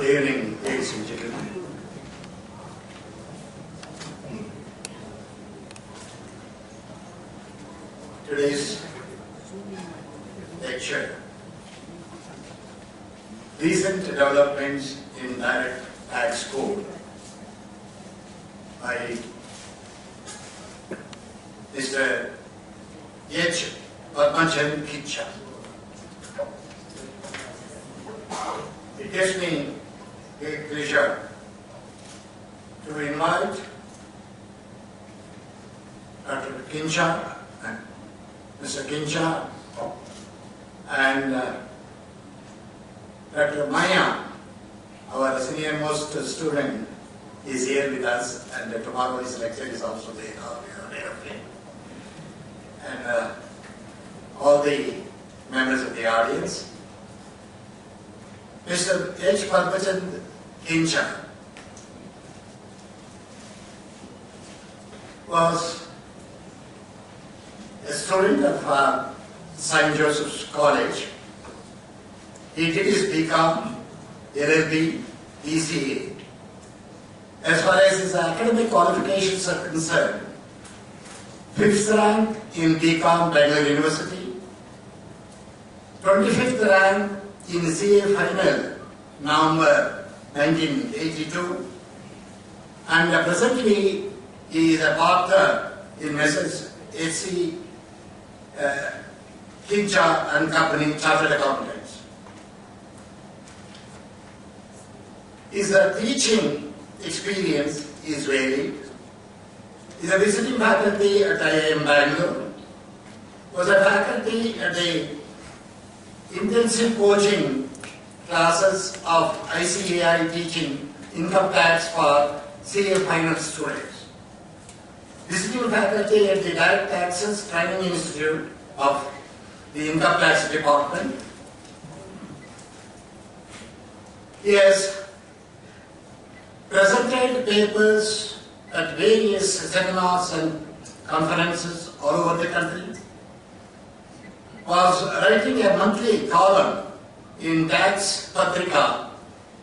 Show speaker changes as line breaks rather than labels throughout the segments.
Good evening, ladies and gentlemen. Today's lecture, recent developments in direct tax code, by Mr. H. Padmachan Kicha. It gives me great pleasure to invite Dr. Kincha and Mr. Kincha and Dr. Maya, our senior most student, is here with us, and tomorrow his lecture is also there. And all the members of the audience. Mr. H. Padmachan Kincha was a student of St. Joseph's College. He did his BCom, LLB, BCA. As far as his academic qualifications are concerned, 5th rank in BCom, Bangalore University, 25th rank in CA Final, November 1982, and presently he is a partner in Messrs. H.C. Kincha and Company, Chartered Accountants. His teaching experience is varied. He is a visiting faculty at IIM Bangalore, was a faculty at the intensive coaching classes of ICAI teaching income tax for CA final students. Visiting faculty at the Direct Taxes Training Institute of the Income Tax Department. He has presented papers at various seminars and conferences all over the country. Was writing a monthly column in Tax Patrika,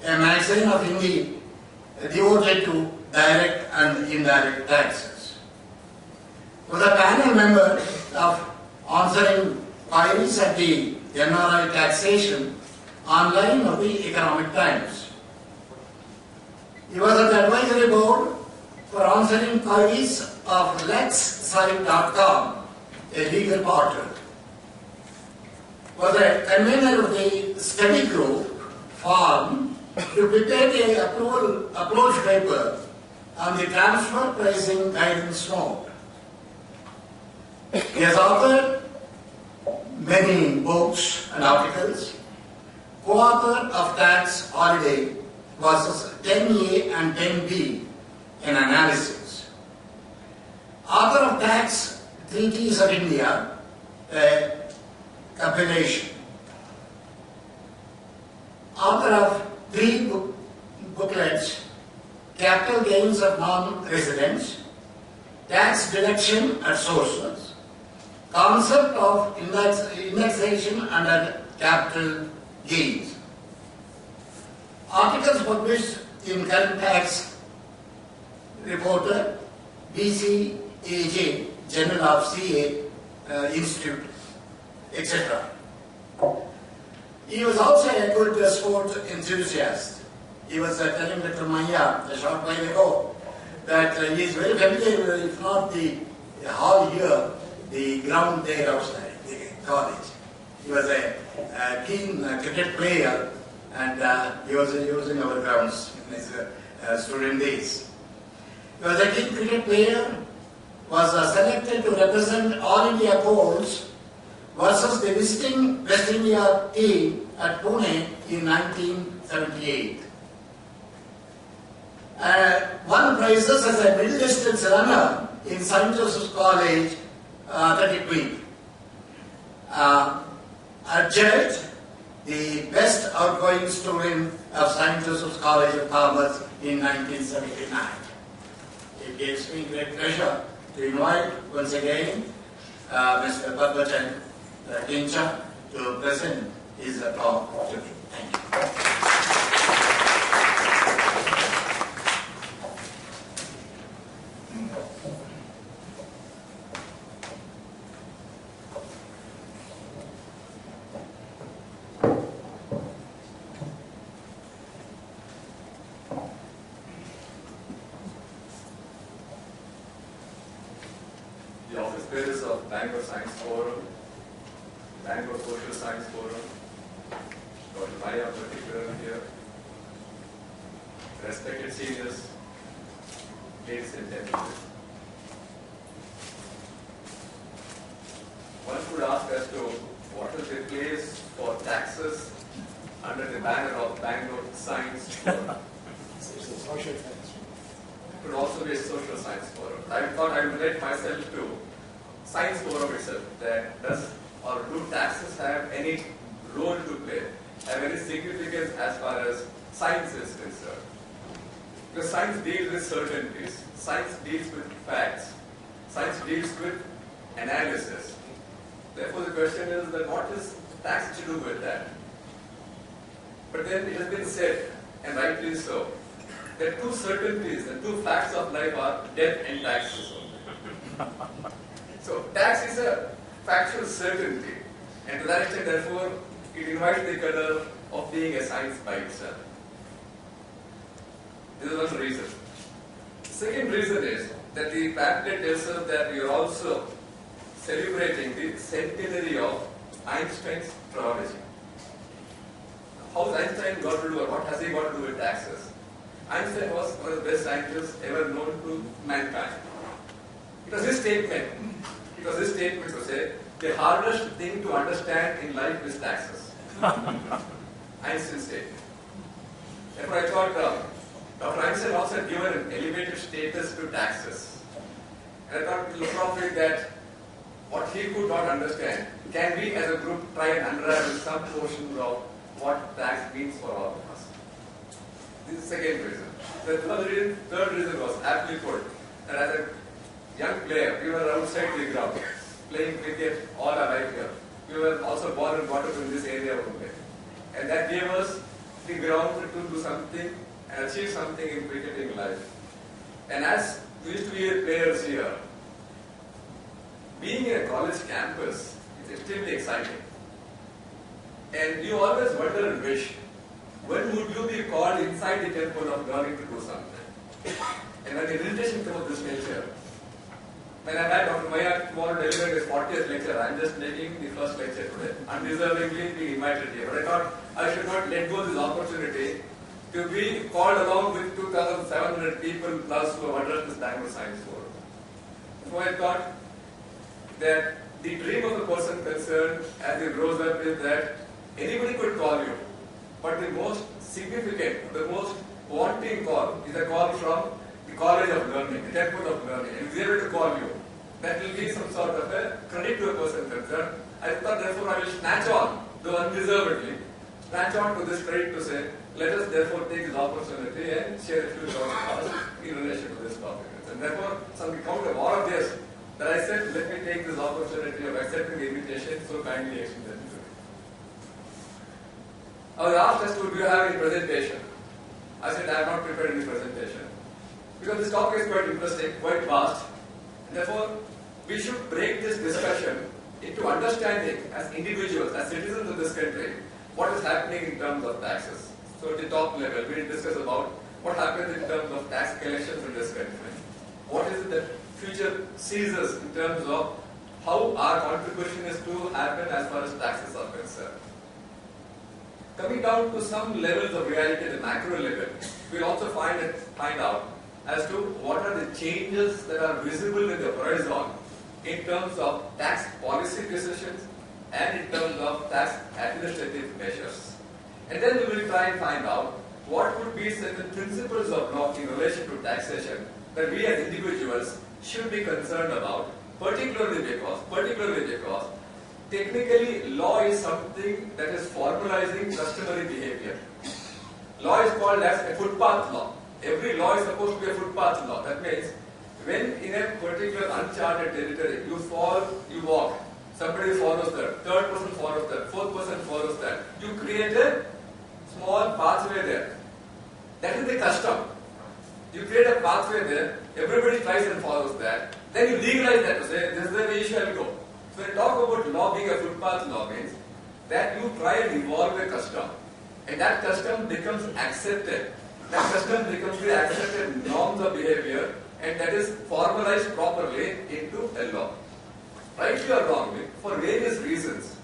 a magazine of Hindi devoted to direct and indirect taxes. Was a panel member of answering queries at the NRI taxation online of the Economic Times. He was at the advisory board for answering queries of LexSite.com, a legal portal. Was a convener of the study group formed to prepare the approach paper on the transfer pricing guidance note. He has authored many books and articles. Co-author of Tax Holiday versus 10A and 10B in analysis. Author of Tax Treaties of India, compilation. Author of 3 booklets, Capital Gains of Non-Residents, Tax Deduction at Sources, Concept of Indexation under Capital Gains. Articles published in Current Tax Reporter, BCAJ, Journal of CA Institute, etc. He was also a good sport enthusiast. He was telling Dr. Maya a short while ago that he is very familiar, if not the hall here, the ground there outside the college. He was a keen cricket player, and he was using our grounds in his student days. He was a keen cricket player, was selected to represent All India polls versus the visiting West India team at Pune in 1978. Won prizes as a middle distance runner in St. Joseph's College, 30 adjudged the best outgoing student of St. Joseph's College of Commerce in 1979. It gives me great pleasure to invite once again Mr. Padmachan Kincha to present his talk to me. Thank you.
Bangalore Science Forum, Bangalore Social Science Forum, Dr. Maya particularly here, respected seniors, ladies and gentlemen. One could ask as to what is the place for taxes under the banner of Bangalore Science Forum.
It's a social science.
It could also be a social science forum. I thought I would relate myself to science forum itself. That does or do taxes have any role to play, have any significance as far as science is concerned? Because science deals with certainties, science deals with facts, science deals with analysis. Therefore, the question is that what is tax to do with that? But then it has been said, and rightly so, that two certainties and two facts of life are death and taxes. So tax is a factual certainty, and to that extent, therefore, it invites the color of being a science by itself. This is one reason. Second reason is that the pamphlet tells us that we are also celebrating the centenary of Einstein's trilogy. How has Einstein got to do, or what has he got to do with taxes? Einstein was one of the best scientists ever known to mankind. It was his statement. It was his statement to say, the hardest thing to understand in life is taxes. Einstein's statement. Therefore, I thought Dr. Einstein also had given an elevated status to taxes. And I thought it was appropriate that what he could not understand, can we as a group try and unravel some portions of what tax means for all of us. This is the second reason. The third reason was aptly put, that as a young player, we were outside the ground, playing cricket all our life here. We were also born and brought up in this area only. And that gave us the ground to do something and achieve something in cricketing life. And as we used to be players here, being in a college campus is extremely exciting. And you always wonder and wish, when would you be called inside the temple of learning to do something? And when the invitation comes of this nature, when I had Dr. Maya tomorrow deliver his 40th lecture, I am just making the first lecture today, undeservingly being invited here. But I thought I should not let go of this opportunity to be called along with 2,700 people plus who have addressed this Bangalore Science Forum. So I thought that the dream of the person concerned as he grows up is that anybody could call you, but the most significant, the most wanting call is a call from the College of Learning, the Temple of Learning. And if they able to call you, that will be some sort of a credit to a person concerned. I thought therefore I will snatch on, though undeservedly, snatch on to this credit to say, let us therefore take this opportunity and share a few thoughts in relation to this topic. And therefore, some account of all of this, that I said, let me take this opportunity of accepting the invitation so kindly extended to me. I was asked as to, do you have any presentation? I said, I have not prepared any presentation. Because this topic is quite interesting, quite vast. And therefore, we should break this discussion into understanding as individuals, as citizens of this country, what is happening in terms of taxes. So at the top level, we discuss about what happens in terms of tax collections in this country. What is it that future sees us in terms of how our contribution is to happen as far as taxes are concerned. Coming down to some levels of reality at the macro level, we'll also find out as to what are the changes that are visible in the horizon in terms of tax policy decisions and in terms of tax administrative measures. And then we will try and find out what would be certain principles of law in relation to taxation that we as individuals should be concerned about, particularly because technically law is something that is formalizing customary behavior. Law is called as a footpath law. Every law is supposed to be a footpath law. That means when in a particular uncharted territory you walk, somebody follows that, third person follows that, fourth person follows that. You create a small pathway there. That is the custom. You create a pathway there, everybody tries and follows that. Then you legalize that to say, this is the way you shall go. So when you talk about law being a footpath law means that you try and evolve a custom. And that custom becomes accepted. That custom becomes the accepted norms of behavior, and that is formalized properly into a law. rightly or wrongly, for various reasons,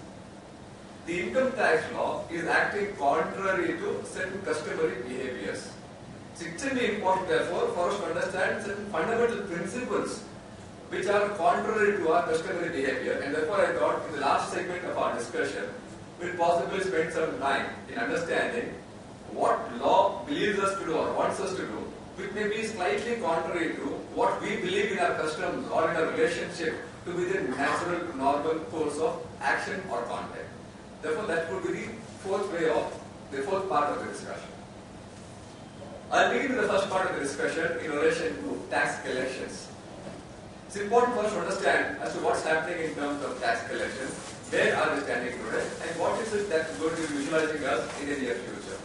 the income tax law is acting contrary to certain customary behaviors. It's extremely important, therefore, for us to understand certain fundamental principles which are contrary to our customary behavior. And therefore, I thought in the last segment of our discussion, we'll possibly spend some time in understanding what law believes us to do or wants us to do, which may be slightly contrary to what we believe in our customs or in our relationship to be the natural, normal course of action or conduct. Therefore, that would be the fourth part of the discussion. I'll begin with the first part of the discussion in relation to tax collections. It's important for us to understand as to what's happening in terms of tax collections, where are we standing today, and what is it that's going to be visualizing us in the near future.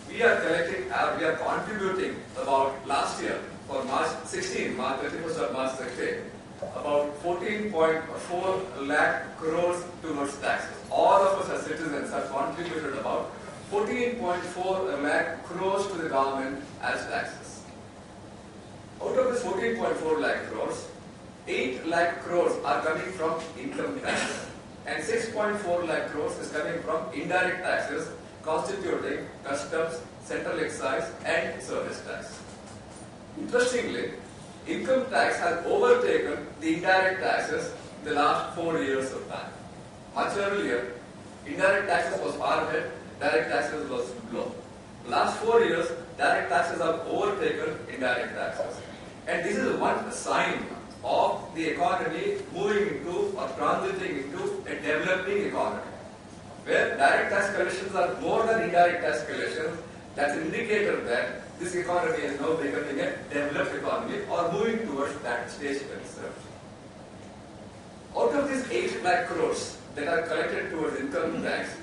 We are contributing about last year for March 31st of March 16, about 14.4 lakh crores towards taxes. All of us as citizens have contributed about 14.4 lakh crores to the government as taxes. Out of this 14.4 lakh crores, 8 lakh crores are coming from income tax and 6.4 lakh crores is coming from indirect taxes constituting customs, central excise and service tax. Interestingly, income tax has overtaken the indirect taxes in the last 4 years of time. Much earlier, indirect taxes was far ahead, direct taxes was low. Last 4 years, direct taxes have overtaken indirect taxes. And this is one sign of the economy moving into or transiting into a developing economy, where direct tax collections are more than indirect tax collections. That's an indicator that this economy is now becoming a developed economy or moving towards that stage itself. Out of these 8 lakh crores that are collected towards income tax,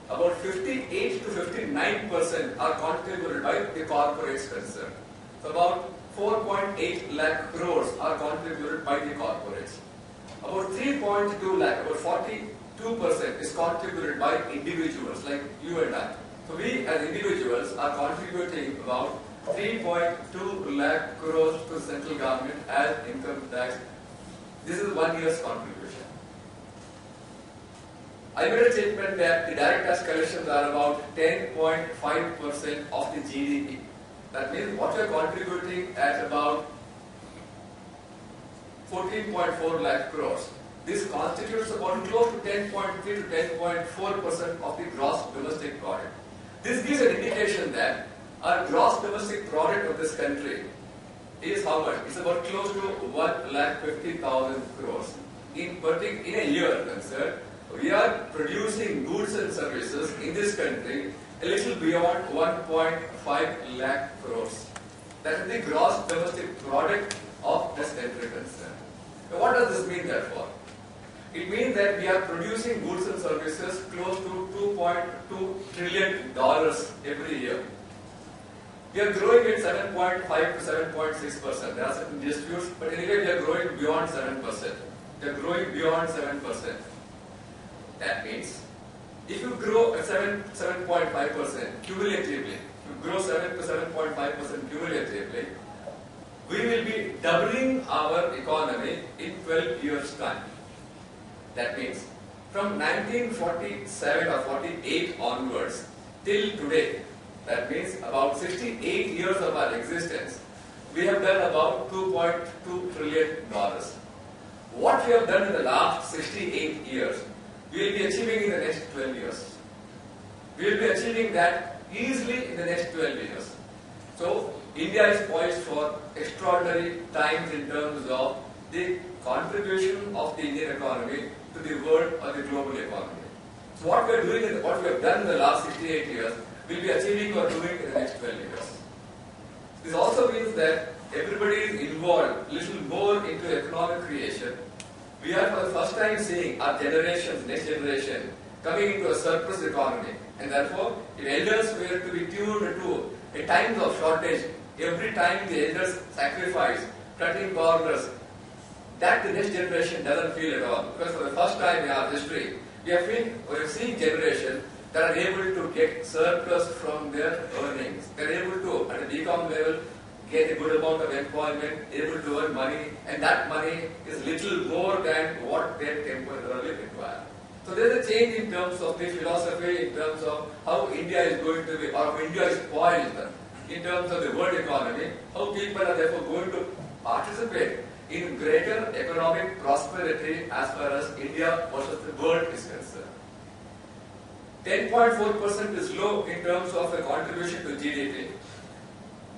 about 58 to 59% are contributed by the corporates concerned. So about 4.8 lakh crores are contributed by the corporates. About 3.2 lakh, about 42% is contributed by individuals like you and I. So we as individuals are contributing about 3.2 lakh crores to the central government as income tax. This is 1 year's contribution. I made a statement that the direct tax collections are about 10.5% of the GDP. That means what we are contributing at about 14.4 lakh crores. This constitutes about close to 10.3 to 10.4% of the gross domestic product. This gives an indication that our gross domestic product of this country is how much? It's about close to 1,50,000 crores. In a year, sir, we are producing goods and services in this country a little beyond 1.5 lakh crores. That is the gross domestic product of this country concerned. Now what does this mean therefore? It means that we are producing goods and services close to $2.2 trillion every year. We are growing at 7.5 to 7.6%. There are certain disputes, but anyway we are growing beyond 7%. We are growing beyond 7%. That means if you grow at 7.5% cumulatively, if you grow 7 to 7.5% cumulatively, we will be doubling our economy in 12 years' time. That means from 1947 or 48 onwards till today, that means about 68 years of our existence, we have done about $2.2 trillion. What we have done in the last 68 years, we will be achieving in the next 12 years. We will be achieving that easily in the next 12 years. So, India is poised for extraordinary times in terms of the contribution of the Indian economy to the world or the global economy. So what we are doing, what we have done in the last 68 years, we'll be achieving or doing in the next 12 years. This also means that everybody is involved a little more into economic creation. We are for the first time seeing our generation, next generation, coming into a surplus economy. And therefore, if elders were to be tuned to a times of shortage, every time the elders sacrifice, cutting corners, that the next generation doesn't feel at all. Because for the first time in our history, we are seeing generation that are able to get surplus from their earnings. They are able to, at a BCom level, get a good amount of employment, able to earn money, and that money is little more than what they temporarily require. So there is a change in terms of the philosophy, in terms of how India is going to be, or how India is poised in terms of the world economy, how people are therefore going to participate in greater economic prosperity as far as India versus the world is concerned. 10.4% is low in terms of the contribution to GDP.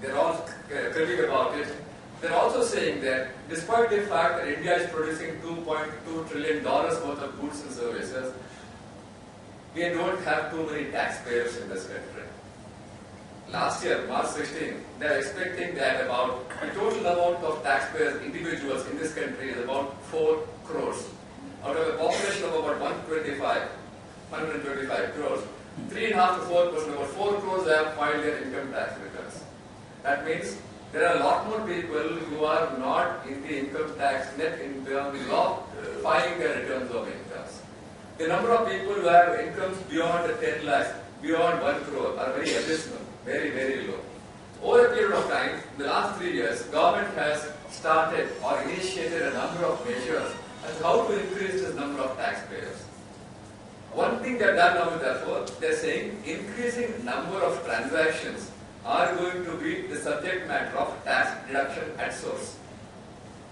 They're all cribbing about it. They're also saying that despite the fact that India is producing $2.2 trillion worth of goods and services, we don't have too many taxpayers in this country. Last year, March 16, they're expecting that about the total amount of taxpayers, individuals in this country is about 4 crores. Out of a population of about 125 crores, 3.5 to 4%, about 4 crores have filed their income tax returns. That means there are a lot more people who are not in the income tax net in terms of filing their returns of incomes. The number of people who have incomes beyond 10 lakhs, beyond 1 crore are very abysmal, very, very low. Over a period of time, in the last 3 years, government has started or initiated a number of measures as to how to increase this number of taxpayers. One thing they've done now, therefore, they're saying increasing number of transactions are going to be the subject matter of tax deduction at source.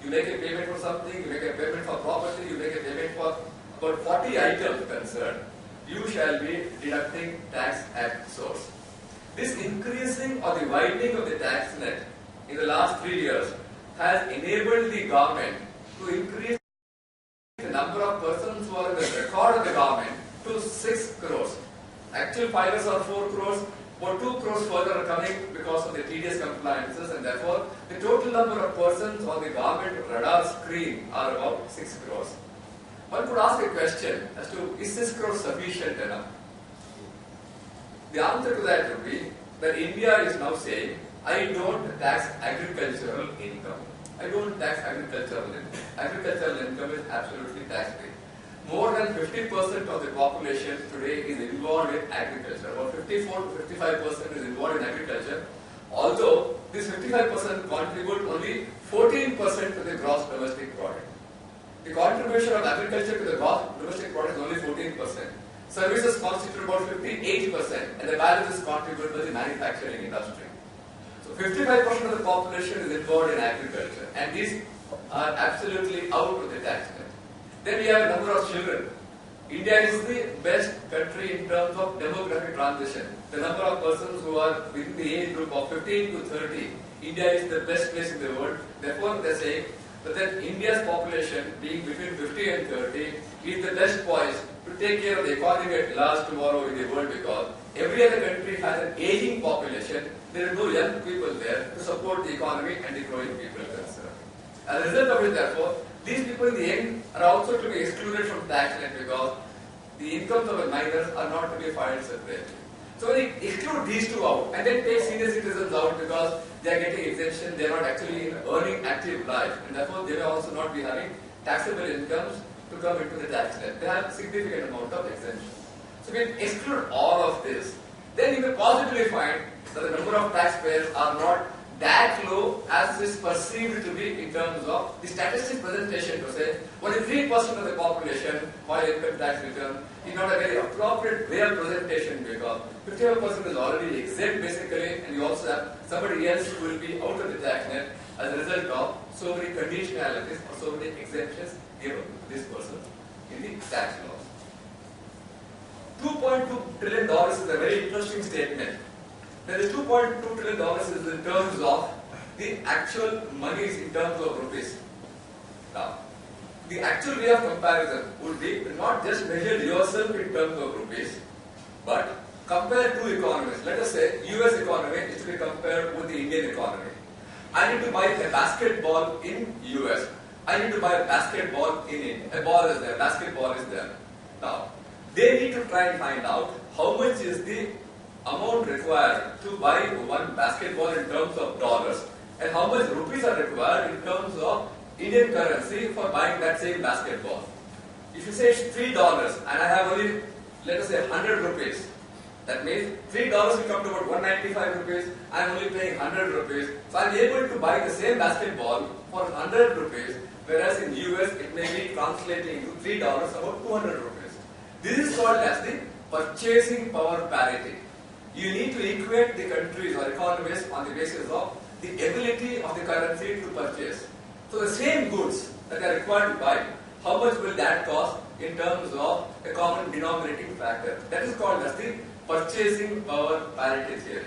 You make a payment for something, you make a payment for property, you make a payment for about 40 items concerned, you shall be deducting tax at source. This increasing or the widening of the tax net in the last 3 years has enabled the government to increase the number of persons who are in the record of the government to 6 crores. Actual filers are 4 crores, but 2 crores further are coming because of the tedious compliances, and therefore the total number of persons on the government radar screen are about 6 crores. One could ask a question as to, is 6 crores sufficient enough? The answer to that would be that India is now saying, I don't tax agricultural income. I don't tax agricultural income. Agricultural income is absolutely tax-free. More than 50% of the population today is involved in agriculture. About 54 to 55% is involved in agriculture. Although this 55% contribute only 14% to the gross domestic product. The contribution of agriculture to the gross domestic product is only 14%. Services constitute about 58%, and the balance is contributed by the manufacturing industry. So 55% of the population is involved in agriculture, and these are absolutely out of the tax net. Then we have a number of children. India is the best country in terms of demographic transition. The number of persons who are within the age group of 15 to 30, India is the best place in the world. Therefore, they are saying that India's population being between 50 and 30 is the best poised to take care of the economy at large tomorrow in the world, because every other country has an aging population. There are no young people there to support the economy and the growing people concerned. As a result of it, therefore, these people in the end are also to be excluded from tax net because the incomes of the minors are not to be filed separately. So when they exclude these two out and then take senior citizens out because they are getting exemption, they are not actually earning active life, and therefore they will also not be having taxable incomes to come into the tax net. They have significant amount of exemption. So we exclude all of this. Then you can positively find that the number of taxpayers are not that low as is perceived to be in terms of the statistics presentation to say only 3% of the population file income tax return is not a very appropriate way of presentation, because 55% is already exempt basically, and you also have somebody else who will be out of the tax net as a result of so many conditionalities or so many exemptions given to this person in the tax laws. $2.2 trillion is a very interesting statement. There is $2.2 trillion is in terms of the actual monies in terms of rupees. Now, the actual way of comparison would be not just measure yourself in terms of rupees, but compare two economies. Let us say US economy is to be compared with the Indian economy. I need to buy a basketball in US. I need to buy a basketball in India. A ball is there, basketball is there. Now, they need to try and find out how much is the amount required to buy one basketball in terms of dollars, and how much rupees are required in terms of Indian currency for buying that same basketball. If you say it's $3 and I have only, let us say, 100 rupees, That means $3 will come to about 195 rupees. I am only paying 100 rupees. So I am able to buy the same basketball for 100 rupees, whereas in US it may be translating into $3 about 200 rupees. This is called as the purchasing power parity. You need to equate the countries or economies on the basis of the ability of the currency to purchase. So the same goods that are required to buy, how much will that cost in terms of a common denominating factor? That is called as the purchasing power parity theory.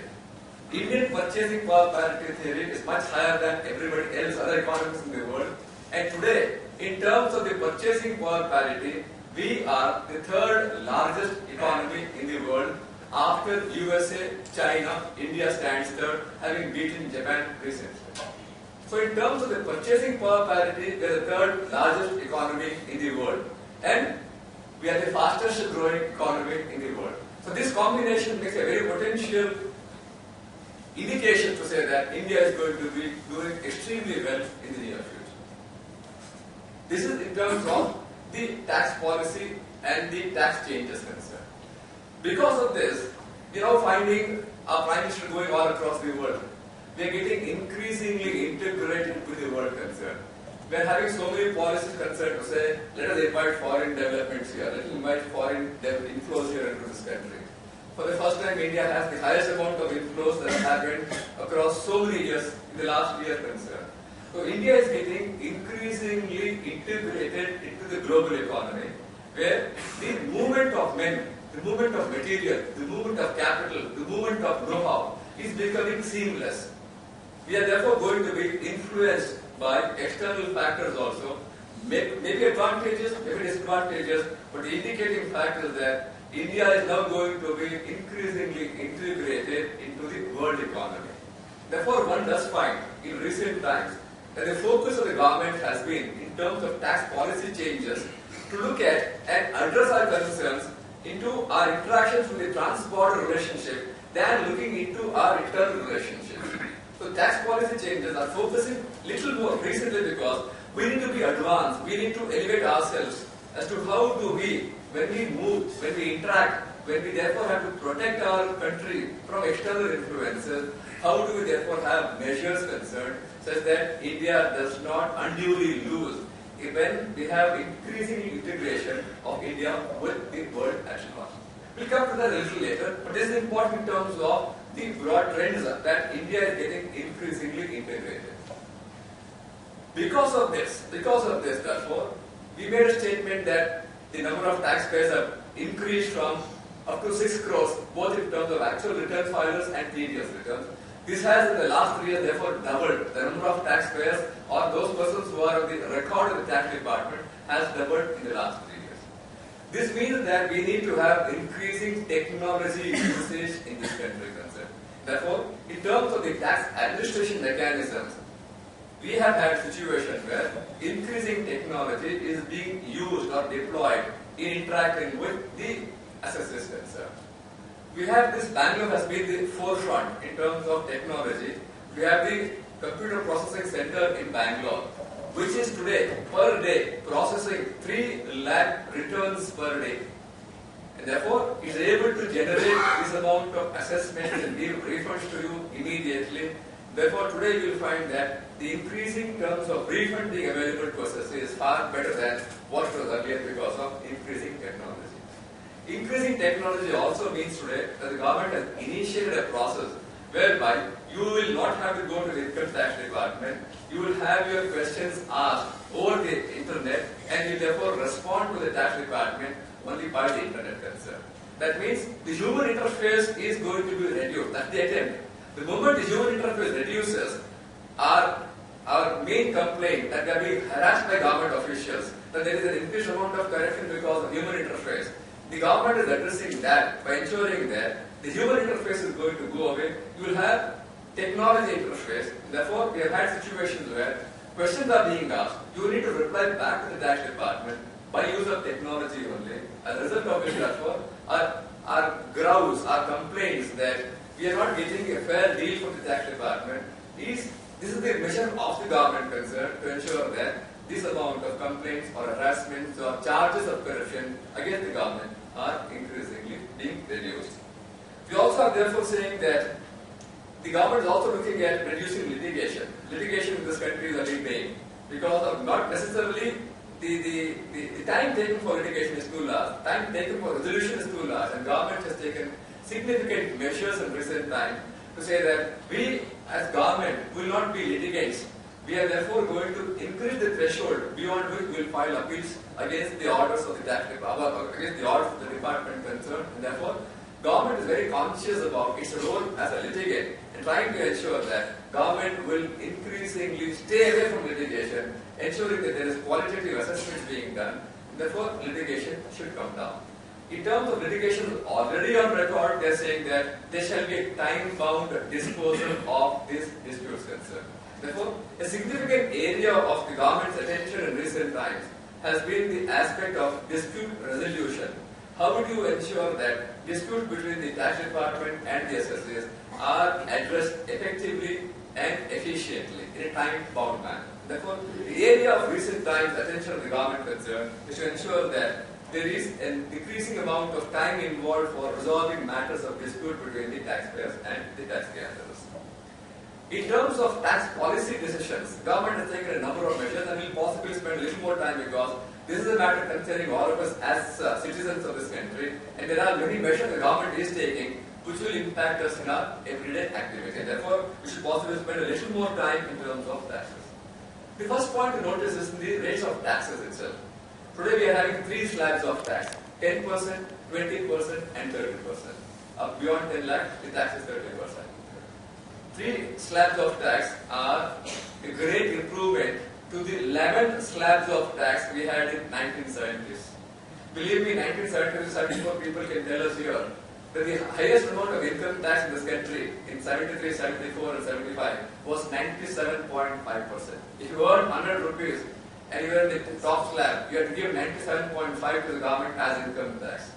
Indian purchasing power parity theory is much higher than everybody else, other economies in the world. And today, in terms of the purchasing power parity, we are the third largest economy in the world. After USA, China, India stands third, having beaten Japan recently. So in terms of the purchasing power parity, we are the third largest economy in the world. And we are the fastest growing economy in the world. So this combination makes a very potential indication to say that India is going to be doing extremely well in the near future. This is in terms of the tax policy and the tax changes concerned. Because of this, we are now finding our Prime Minister going all across the world. We are getting increasingly integrated with the world concerned. We are having so many policies concerned to say, let us invite foreign developments here, let us invite foreign inflows here into this country. For the first time, India has the highest amount of inflows that has happened across so many years in the last year concerned. So India is getting increasingly integrated into the global economy, where the movement of men, the movement of material, the movement of capital, the movement of know-how is becoming seamless. We are therefore going to be influenced by external factors also, maybe advantageous, maybe disadvantageous, but the indicating factor is that India is now going to be increasingly integrated into the world economy. Therefore, one does find in recent times that the focus of the government has been, in terms of tax policy changes, to look at and address our concerns into our interactions with the trans-border relationship than looking into our internal relationships. So tax policy changes are focusing little more recently because we need to be advanced, we need to elevate ourselves as to how do we, when we move, when we interact, when we therefore have to protect our country from external influences, how do we therefore have measures concerned such that India does not unduly lose when we have increasing integration of India with the world at large. We'll come to that a little later, but this is important in terms of the broad trends that India is getting increasingly integrated. Because of this, therefore, we made a statement that the number of taxpayers have increased from up to 6 crores, both in terms of actual return filers and TDS returns. This has in the last 3 years therefore doubled. The number of taxpayers or those persons who are on the record of the tax department has doubled in the last 3 years. This means that we need to have increasing technology usage in this country concerned. Therefore, in terms of the tax administration mechanisms, we have had situations where increasing technology is being used or deployed in interacting with the assessors concerned. We have this, Bangalore has been the forefront in terms of technology. We have the computer processing center in Bangalore, which is today, per day, processing 3 lakh returns per day. And therefore, is able to generate this amount of assessments and give refunds to you immediately. Therefore, today you will find that the increasing terms of refund being available to assessors is far better than what was earlier because of increasing technology. Increasing technology also means today that the government has initiated a process whereby you will not have to go to the income tax department, you will have your questions asked over the internet and you therefore respond to the tax department only by the internet concern. That means the human interface is going to be reduced. That's the attempt. The moment the human interface reduces, our main complaint that we are being harassed by government officials, that there is an increased amount of corruption because of human interface. The government is addressing that by ensuring that the human interface is going to go away. You will have technology interface. Therefore, we have had situations where questions are being asked. You need to reply back to the tax department by use of technology only. As a result of which, therefore, our grouse, our complaints that we are not getting a fair deal from the tax department this is the mission of the government concerned to ensure that this amount of complaints or harassments or charges of corruption against the government are increasingly being reduced. We also are therefore saying that the government is also looking at reducing litigation. Litigation in this country is only paying because of not necessarily the time taken for litigation is too large, time taken for resolution is too large, and government has taken significant measures in recent time to say that we as government will not be litigants. We are therefore going to increase the threshold beyond which we will file appeals against the orders of the tax department, against the orders of the department concerned, and therefore government is very conscious about its role as a litigant and trying to ensure that government will increasingly stay away from litigation, ensuring that there is qualitative assessments being done, and therefore litigation should come down. In terms of litigation already on record, they are saying that there shall be a time-bound disposal of these disputes concerned. Therefore, a significant area of the government's attention in recent times has been the aspect of dispute resolution. How would you ensure that disputes between the tax department and the assessors are addressed effectively and efficiently in a time-bound manner? Therefore, the area of recent times attention of the government concern is to ensure that there is a decreasing amount of time involved for resolving matters of dispute between the taxpayers and the tax gatherers. In terms of tax policy decisions, government has taken a number of measures and will possibly spend a little more time because this is a matter concerning all of us as citizens of this country, and there are many measures the government is taking which will impact us in our everyday activity. Therefore, we should possibly spend a little more time in terms of taxes. The first point to notice is the rates of taxes itself. Today we are having three slabs of tax: 10%, 20%, and 30%. Beyond 10 lakh, the tax is 30%. Three slabs of tax are a great improvement to the 11 slabs of tax we had in 1970s. Believe me, 1970s, 74 people can tell us here that the highest amount of income tax in this country in 73, 74, and 75 was 97.5%. If you earn 100 rupees and you are in the top slab, you have to give 97.5 to the government as income tax.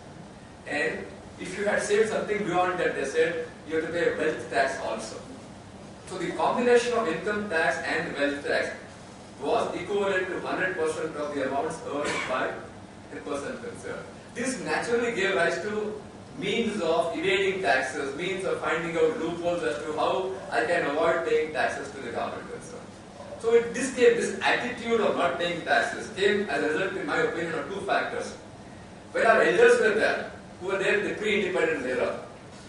And if you had saved something beyond that, they said you have to pay wealth tax also. So the combination of income tax and wealth tax was equivalent to 100% of the amounts earned by the person concerned. This naturally gave rise to means of evading taxes, means of finding out loopholes as to how I can avoid paying taxes to the government concerned. So in this case, this attitude of not paying taxes came as a result, in my opinion, of two factors. When our elders were there, who were there in the pre-independence era,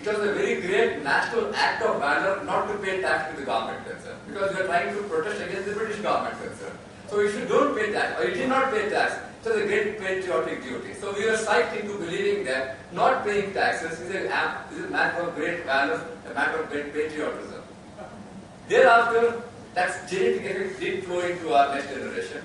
it was a very great national act of valor not to pay tax to the government concerned, because we are trying to protest against the British government concerned. So if you don't pay tax, or you did not pay tax, it was a great patriotic duty. So we were psyched into believing that not paying taxes is a matter of great valor, a matter of great patriotism. Thereafter, tax genetic effect did flow into our next generation,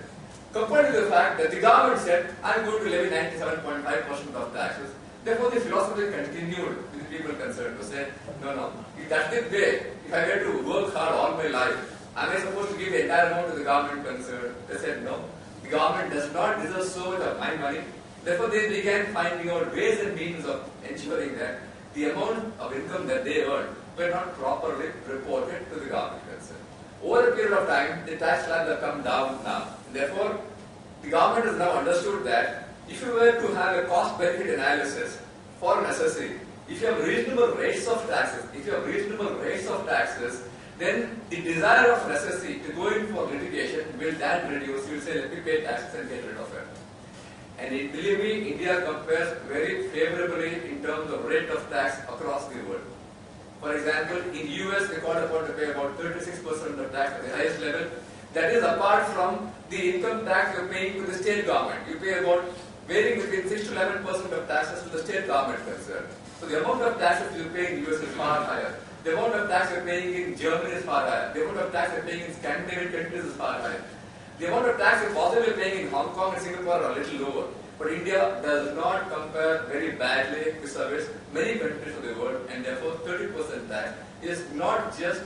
coupled with the fact that the government said, I'm going to levy 97.5% of taxes. Therefore, the philosophy continued with the people concerned to say, no, if that's the way, if I were to work hard all my life, am I supposed to give the entire amount to the government concerned? They said, no, the government does not deserve so much of my money. Therefore, they began finding out ways and means of ensuring that the amount of income that they earned were not properly reported to the government concerned. Over a period of time, the tax slabs have come down now. Therefore, the government has now understood that if you were to have a cost-benefit analysis for an assessee, if you have reasonable rates of taxes, then the desire of an assessee to go in for litigation will then reduce. You will say, let me pay taxes and get rid of it. And believe me, India compares very favorably in terms of rate of tax across the world. For example, in US, they call upon to pay about 36% of tax at the highest level. That is apart from the income tax you are paying to the state government. You pay about varying between 6 to 11% of taxes to the state government concerned. So the amount of taxes you pay in US is far higher. The amount of tax you are paying in Germany is far higher. The amount of tax you are paying in Scandinavian countries is far higher. The amount of tax you are possibly paying in Hong Kong and Singapore are a little lower. But India does not compare very badly with service many countries of the world, and therefore 30% tax is not just,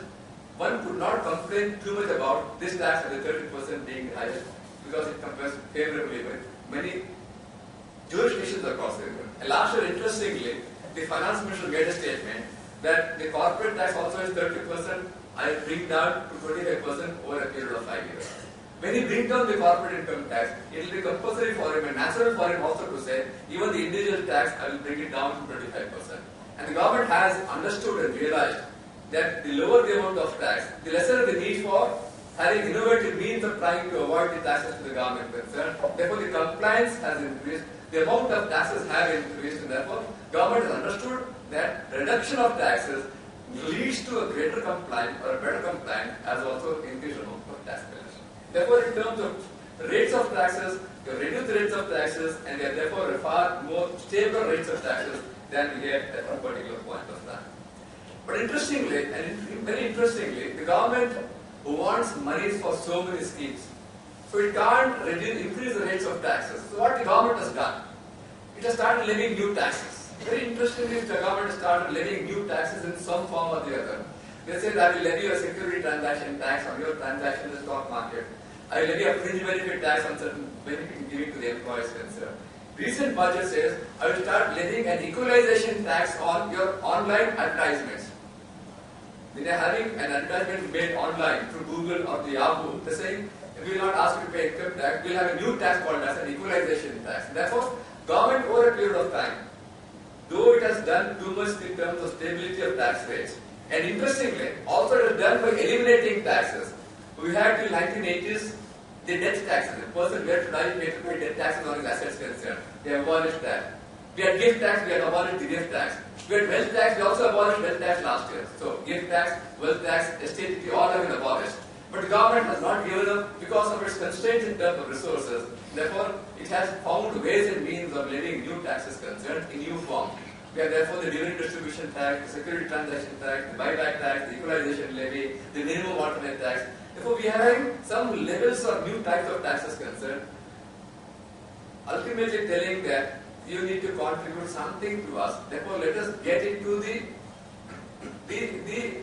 one could not complain too much about this tax at the 30% being the highest, because it compares favorably with many jurisdictions across the world. And last year, interestingly, the finance minister made a statement that the corporate tax also is 30%, I bring down to 25% over a period of 5 years. When he brings down the corporate income tax, it will be compulsory for him and natural for him also to say, even the individual tax, I will bring it down to 25%. And the government has understood and realized that the lower the amount of tax, the lesser the need for having innovative means of trying to avoid the taxes to the government concern. Therefore, the compliance has increased, the amount of taxes have increased, and therefore, government has understood that reduction of taxes leads to a greater compliance or a better compliance as also increased amount of tax collection. Therefore, in terms of rates of taxes, you reduce the rates of taxes and they are therefore far more stable rates of taxes than we get at one particular point of time. But interestingly, and very interestingly, the government wants monies for so many schemes. So it can't increase the rates of taxes. So what the government has done? It has started levying new taxes. Very interestingly, the government has started levying new taxes in some form or the other. They say that I will levy a security transaction tax on your transaction in the stock market. I will levy a fringe benefit tax on certain benefit given to the employees concerned. Recent budget says I will start levying an equalization tax on your online advertisements. When they are having an advertisement made online through Google or the Yahoo, they are saying we will not ask you to pay income tax, we will have a new tax called as an equalization tax. Therefore, government over a period of time, though it has done too much in terms of stability of tax rates, and interestingly, also it has done by eliminating taxes. We had till 1980s the death taxes. The person where to die, we had to pay death taxes on his assets concerned. They abolished that. We had gift tax, we had abolished the gift tax. We had wealth tax, we also abolished wealth tax last year. So gift tax, wealth tax, estate duty, all have been abolished. But the government has not given up because of its constraints in terms of resources. Therefore, it has found ways and means of levying new taxes concerned in new form. We have therefore the dividend distribution tax, the security transaction tax, the buyback tax, the equalization levy, the minimum alternate tax. Therefore, we are having some levels of new types of taxes concerned, ultimately telling that you need to contribute something to us. Therefore, let us get into the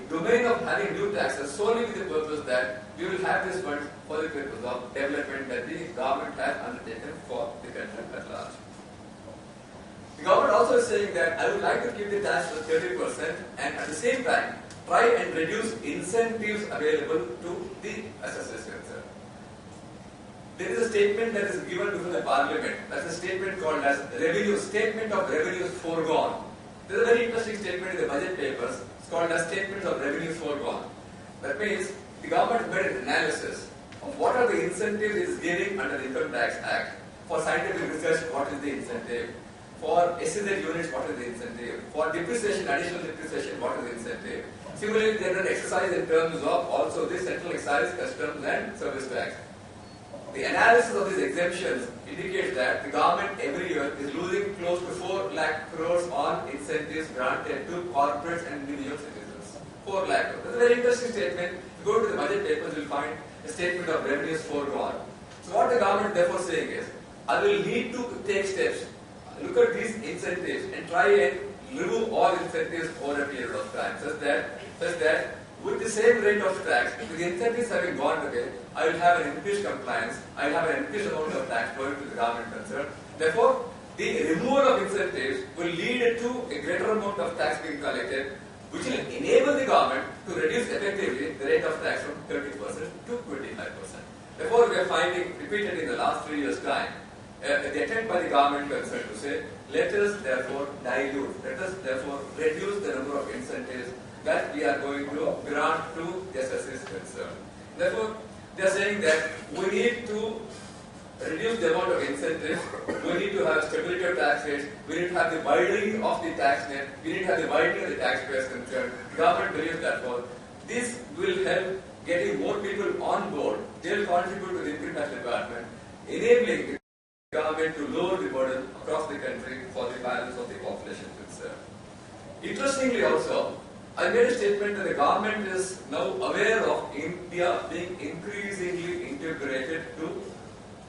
domain of having new taxes solely with the purpose that we will have this fund for the purpose of development that the government has undertaken for the country at large. The government also is saying that I would like to keep the tax at 30% and at the same time try and reduce incentives available to the assessors concerned. There is a statement that is given before the parliament. That's a statement called as Statement of Revenues Foregone. There is a very interesting statement in the budget papers. It's called as Statements of Revenues Foregone. That means the government made an analysis of what are the incentives it is giving under the Income Tax Act. For scientific research, what is the incentive? For SEZ units, what is the incentive? For depreciation, additional depreciation, what is the incentive? Similarly, they have done exercise in terms of also the central excise, customs and service tax. The analysis of these exemptions indicates that the government every year is losing close to 4 lakh crores on incentives granted to corporates and individual citizens. 4 lakh crores. That's a very interesting statement. If you go to the budget papers, you will find a statement of revenues foregone. So what the government therefore saying is, I will need to take steps, look at these incentives and try and remove all incentives over a period of time, such that with the same rate of tax, with the incentives having gone away, I will have an increased compliance, I will have an increased amount of tax going to the government concerned. Therefore, the removal of incentives will lead to a greater amount of tax being collected, which will enable the government to reduce effectively the rate of tax from 30% to 25%. Therefore, we are finding repeated in the last 3 years' time, the attempt by the government concerned to say, let us therefore dilute, let us therefore reduce the number of incentives that we are going to grant to the assessors concerned. Therefore, they are saying that we need to reduce the amount of incentives, we need to have stability of tax rates, we need to have the widening of the tax net, we need to have the widening of the taxpayers concerned. Government believes that this will help getting more people on board, they will contribute to the income tax department, enabling the government to lower the burden across the country for the balance of the population concerned. Interestingly also, I made a statement that the government is now aware of India being increasingly integrated to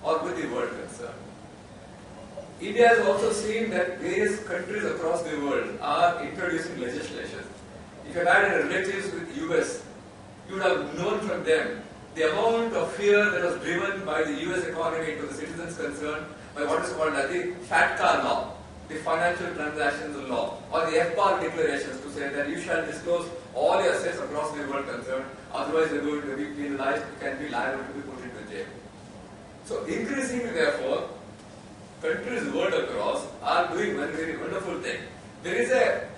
or with the world concern. India has also seen that various countries across the world are introducing legislation. If you had any relatives with US, you would have known from them the amount of fear that was driven by the US economy to the citizens concerned by what is called as the FATCA law, the Financial Transactions Law, or the FPAR declarations to say that you shall disclose all your assets across the world concerned, otherwise you are going to be penalized, you can be liable to be put into jail. So increasingly therefore, countries world across are doing one very wonderful thing. There is a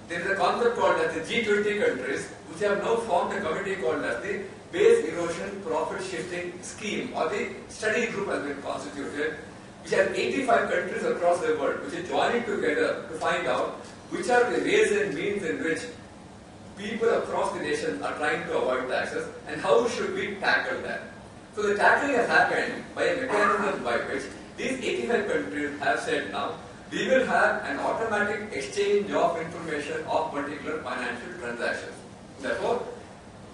there is a concept called as the G20 countries, which have now formed a committee called as the Base Erosion Profit Shifting Scheme, or the study group has been constituted, which has 85 countries across the world, which are joining together to find out which are the ways and means in which people across the nation are trying to avoid taxes and how should we tackle that. So the tackling has happened by a mechanism by which these 85 countries have said now, we will have an automatic exchange of information of particular financial transactions. Therefore,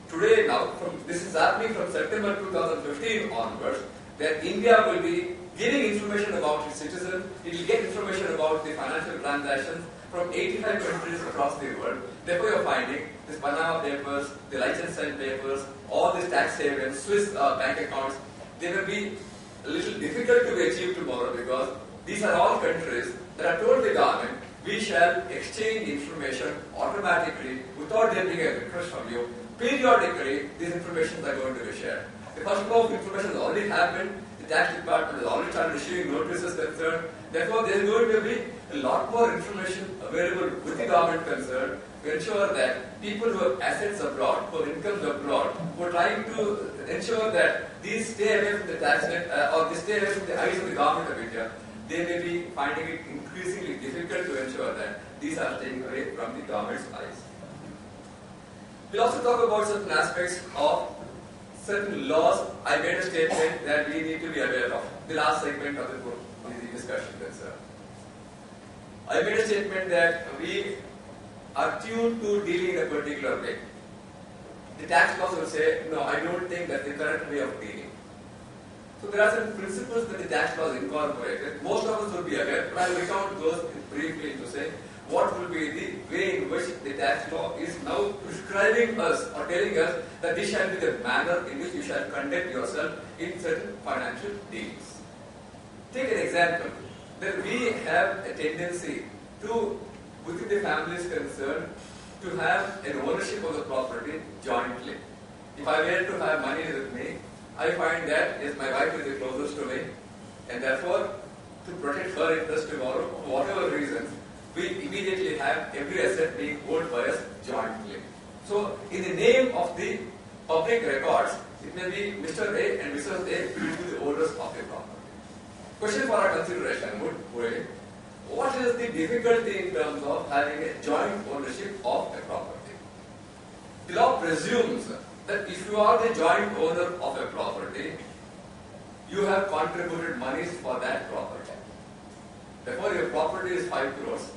today now, this is happening from September 2015 onwards, that India will be giving information about its citizens, it will get information about the financial transactions from 85 countries across the world. Therefore, you are finding this Panama Papers, the Liechtenstein Papers, all these tax havens, Swiss bank accounts, they will be a little difficult to be achieved tomorrow because these are all countries that have told the government, we shall exchange information automatically without there being a request from you. Periodically, these informations are going to be shared. The first flow of information has already happened. The tax department has already started issuing notices concerned. Therefore, there is going to be a lot more information available with the government concerned to ensure that people who have assets abroad, who have incomes abroad, who are trying to ensure that these stay away from the tax net, or they stay away from the eyes of the government of India, they may be finding it increasingly difficult to ensure that these are staying away from the government's eyes. We'll also talk about certain aspects of certain laws. I made a statement that we need to be aware of. The last segment of the discussion concerned. I made a statement that we are tuned to dealing in a particular way. The tax laws will say, no, I don't think that's the correct way of dealing. So there are some principles that the tax laws incorporated. Most of us will be aware, but I will recount those briefly to say what will be the way in which the tax law is now prescribing us or telling us that this shall be the manner in which you shall conduct yourself in certain financial deals. Take an example, that we have a tendency to, within the families concerned, to have an ownership of the property jointly. If I were to have money with me, I find that yes, my wife is the closest to me, and therefore, to protect her interest tomorrow, for whatever reasons, we immediately have every asset being owned by us jointly. So, in the name of the public records, it may be Mr. A and Mrs. A will be the owners of the property. Question for our consideration would be, what is the difficulty in terms of having a joint ownership of a property? The law presumes that if you are the joint owner of a property, you have contributed monies for that property. Therefore, your property is 5 crores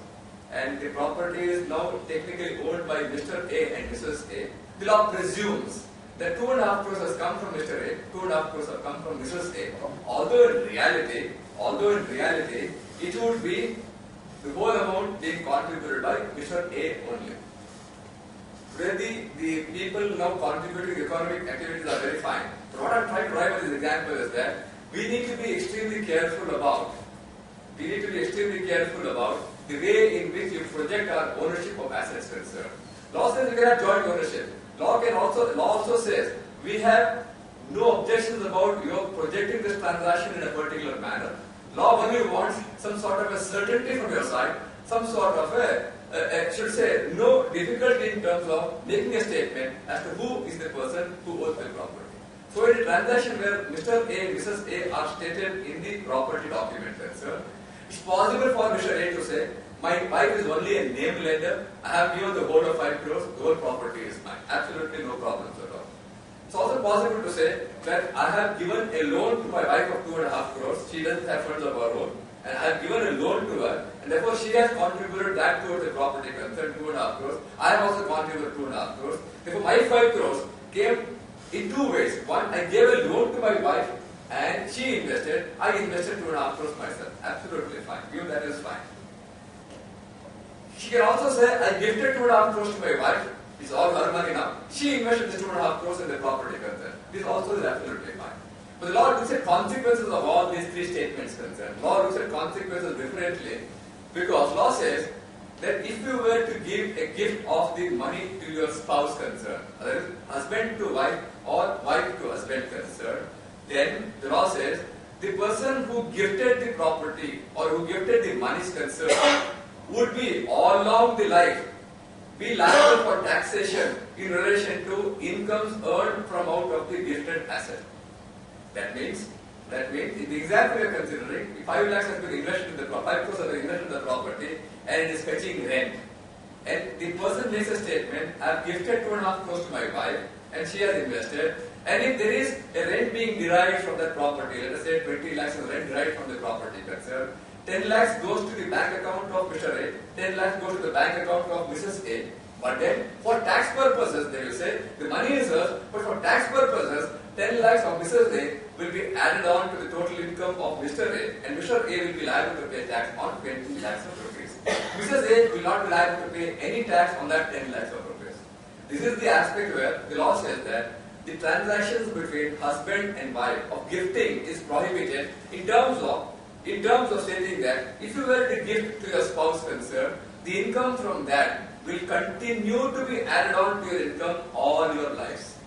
and the property is now technically owned by Mr. A and Mrs. A. The law presumes that 2.5 crores has come from Mr. A, 2.5 crores have come from Mrs. A. Although in reality, it would be the whole amount being contributed by Mr. A only. Where the people now contributing economic activities are very fine. But what I'm trying to drive at this example is that we need to be extremely careful about the way in which you project our ownership of assets concerned. Law says we can have joint ownership. Law also says we have no objections about your projecting this transaction in a particular manner. Law only wants some sort of a certainty from your side, some sort of should say, no difficulty in terms of making a statement as to who is the person who owns the property. So in a transaction where Mr. A and Mrs. A are stated in the property document, it's possible for Mr. A to say, my wife is only a named lender, I have given the whole of 5 crores, the whole property is mine. Absolutely no problems at all. It's also possible to say that I have given a loan to my wife of 2.5 crores, she doesn't have funds of her own, and I have given a loan to her, and therefore she has contributed that towards the property concerned, 2.5 crores. I have also contributed 2.5 crores. Therefore my 5 crores came in 2 ways. One, I gave a loan to my wife, and she invested, I invested 2.5 crores myself. Absolutely fine. Even that is fine. She can also say, I gifted 2.5 crores to my wife, it's all her money now. She invested this 2.5 crores in the property concerned. This also is absolutely fine. But the law looks at consequences of all these 3 statements concerned. Law looks at consequences differently because law says that if you were to give a gift of the money to your spouse concerned, that is husband to wife or wife to husband concerned, then the law says the person who gifted the property or who gifted the monies concerned would be all along the life be liable for taxation in relation to incomes earned from out of the gifted asset. That means in the example we are considering, if 5 lakhs has been invested in the 5 crores have been invested in the property and it is fetching rent, and the person makes a statement, I have gifted 2.5 crores to my wife and she has invested, and if there is a rent being derived from that property, let us say 20 lakhs is rent derived from the property concerned, 10 lakhs goes to the bank account of Mr. A, 10 lakhs goes to the bank account of Mrs. A, but then for tax purposes, they will say, the money is hers, but for tax purposes, 10 lakhs of Mrs. A will be added on to the total income of Mr. A, and Mr. A will be liable to pay tax on 20 lakhs of rupees. Mrs. A will not be liable to pay any tax on that 10 lakhs of rupees. This is the aspect where the law says that the transactions between husband and wife of gifting is prohibited in terms of stating that if you were to gift to your spouse concerned, the income from that will continue to be added on to your income all your lives.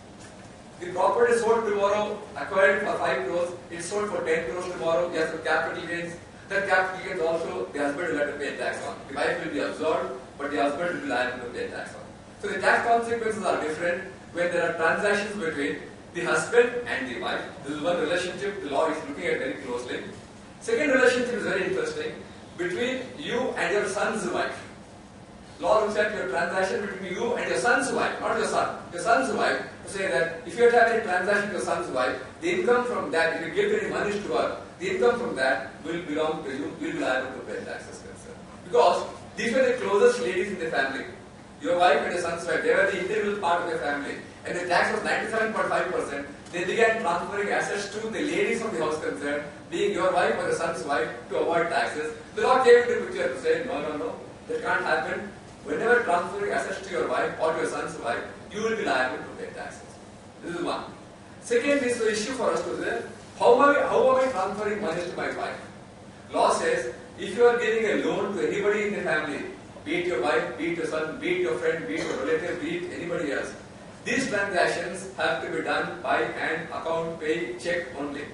The property is sold tomorrow, acquired for 5 crores, it's sold for 10 crores tomorrow, he has some capital gains. That capital gains also the husband will have to pay tax on. The wife will be absorbed, but the husband will be liable to pay tax on. So the tax consequences are different when there are transactions between the husband and the wife. This is one relationship the law is looking at very closely. Second relationship is very interesting, between you and your son's wife. Law looks at your transaction between you and your son's wife, not your son. Your son's wife, to say that if you have to have any transaction with your son's wife, the income from that, if you give any money to her, the income from that will belong to you, will be liable to pay taxes concerned. Because these were the closest ladies in the family. Your wife and your son's wife, they were the integral part of your family. And the tax was 97.5%. They began transferring assets to the ladies of the house concerned, being your wife or your son's wife, to avoid taxes. The law came into the picture to say, no, that can't happen. Whenever transferring assets to your wife or to your son's wife, you will be liable to pay taxes. This is one. Second is the issue for us to say, how am I transferring money to my wife? Law says, if you are giving a loan to anybody in the family, be it your wife, be it your son, be it your friend, be it your relative, be it anybody else, these transactions have to be done by an account pay check only.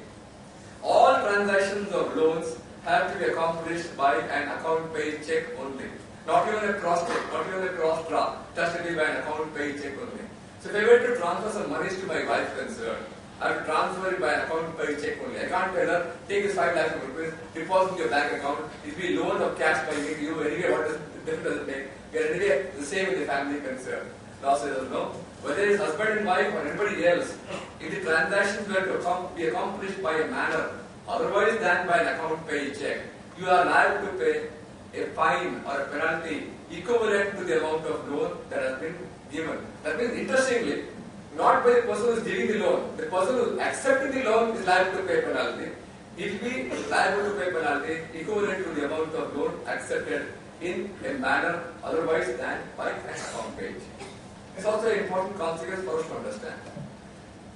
All transactions of loans have to be accomplished by an account pay check only. Not even a cross check, not even a cross draw, just to be by an account pay check only. So if I were to transfer some monies to my wife concerned, I have to transfer it by an account pay check only. I can't tell her, take this 5 lakhs of rupees, deposit in your bank account, it will be loan or cash by me to you, anyway what difference does it make? We are anyway the same in the family concerned. Law says no. Whether it is husband and wife or anybody else, if the transactions were to be accomplished by a manner otherwise than by an account pay check, you are liable to pay a fine or a penalty equivalent to the amount of loan that has been given. That means, interestingly, not by the person who is giving the loan, the person who is accepting the loan is liable to pay penalty. It will be liable to pay penalty equivalent to the amount of loan accepted in a manner otherwise than by an account pay check. It's also an important consequence for us to understand.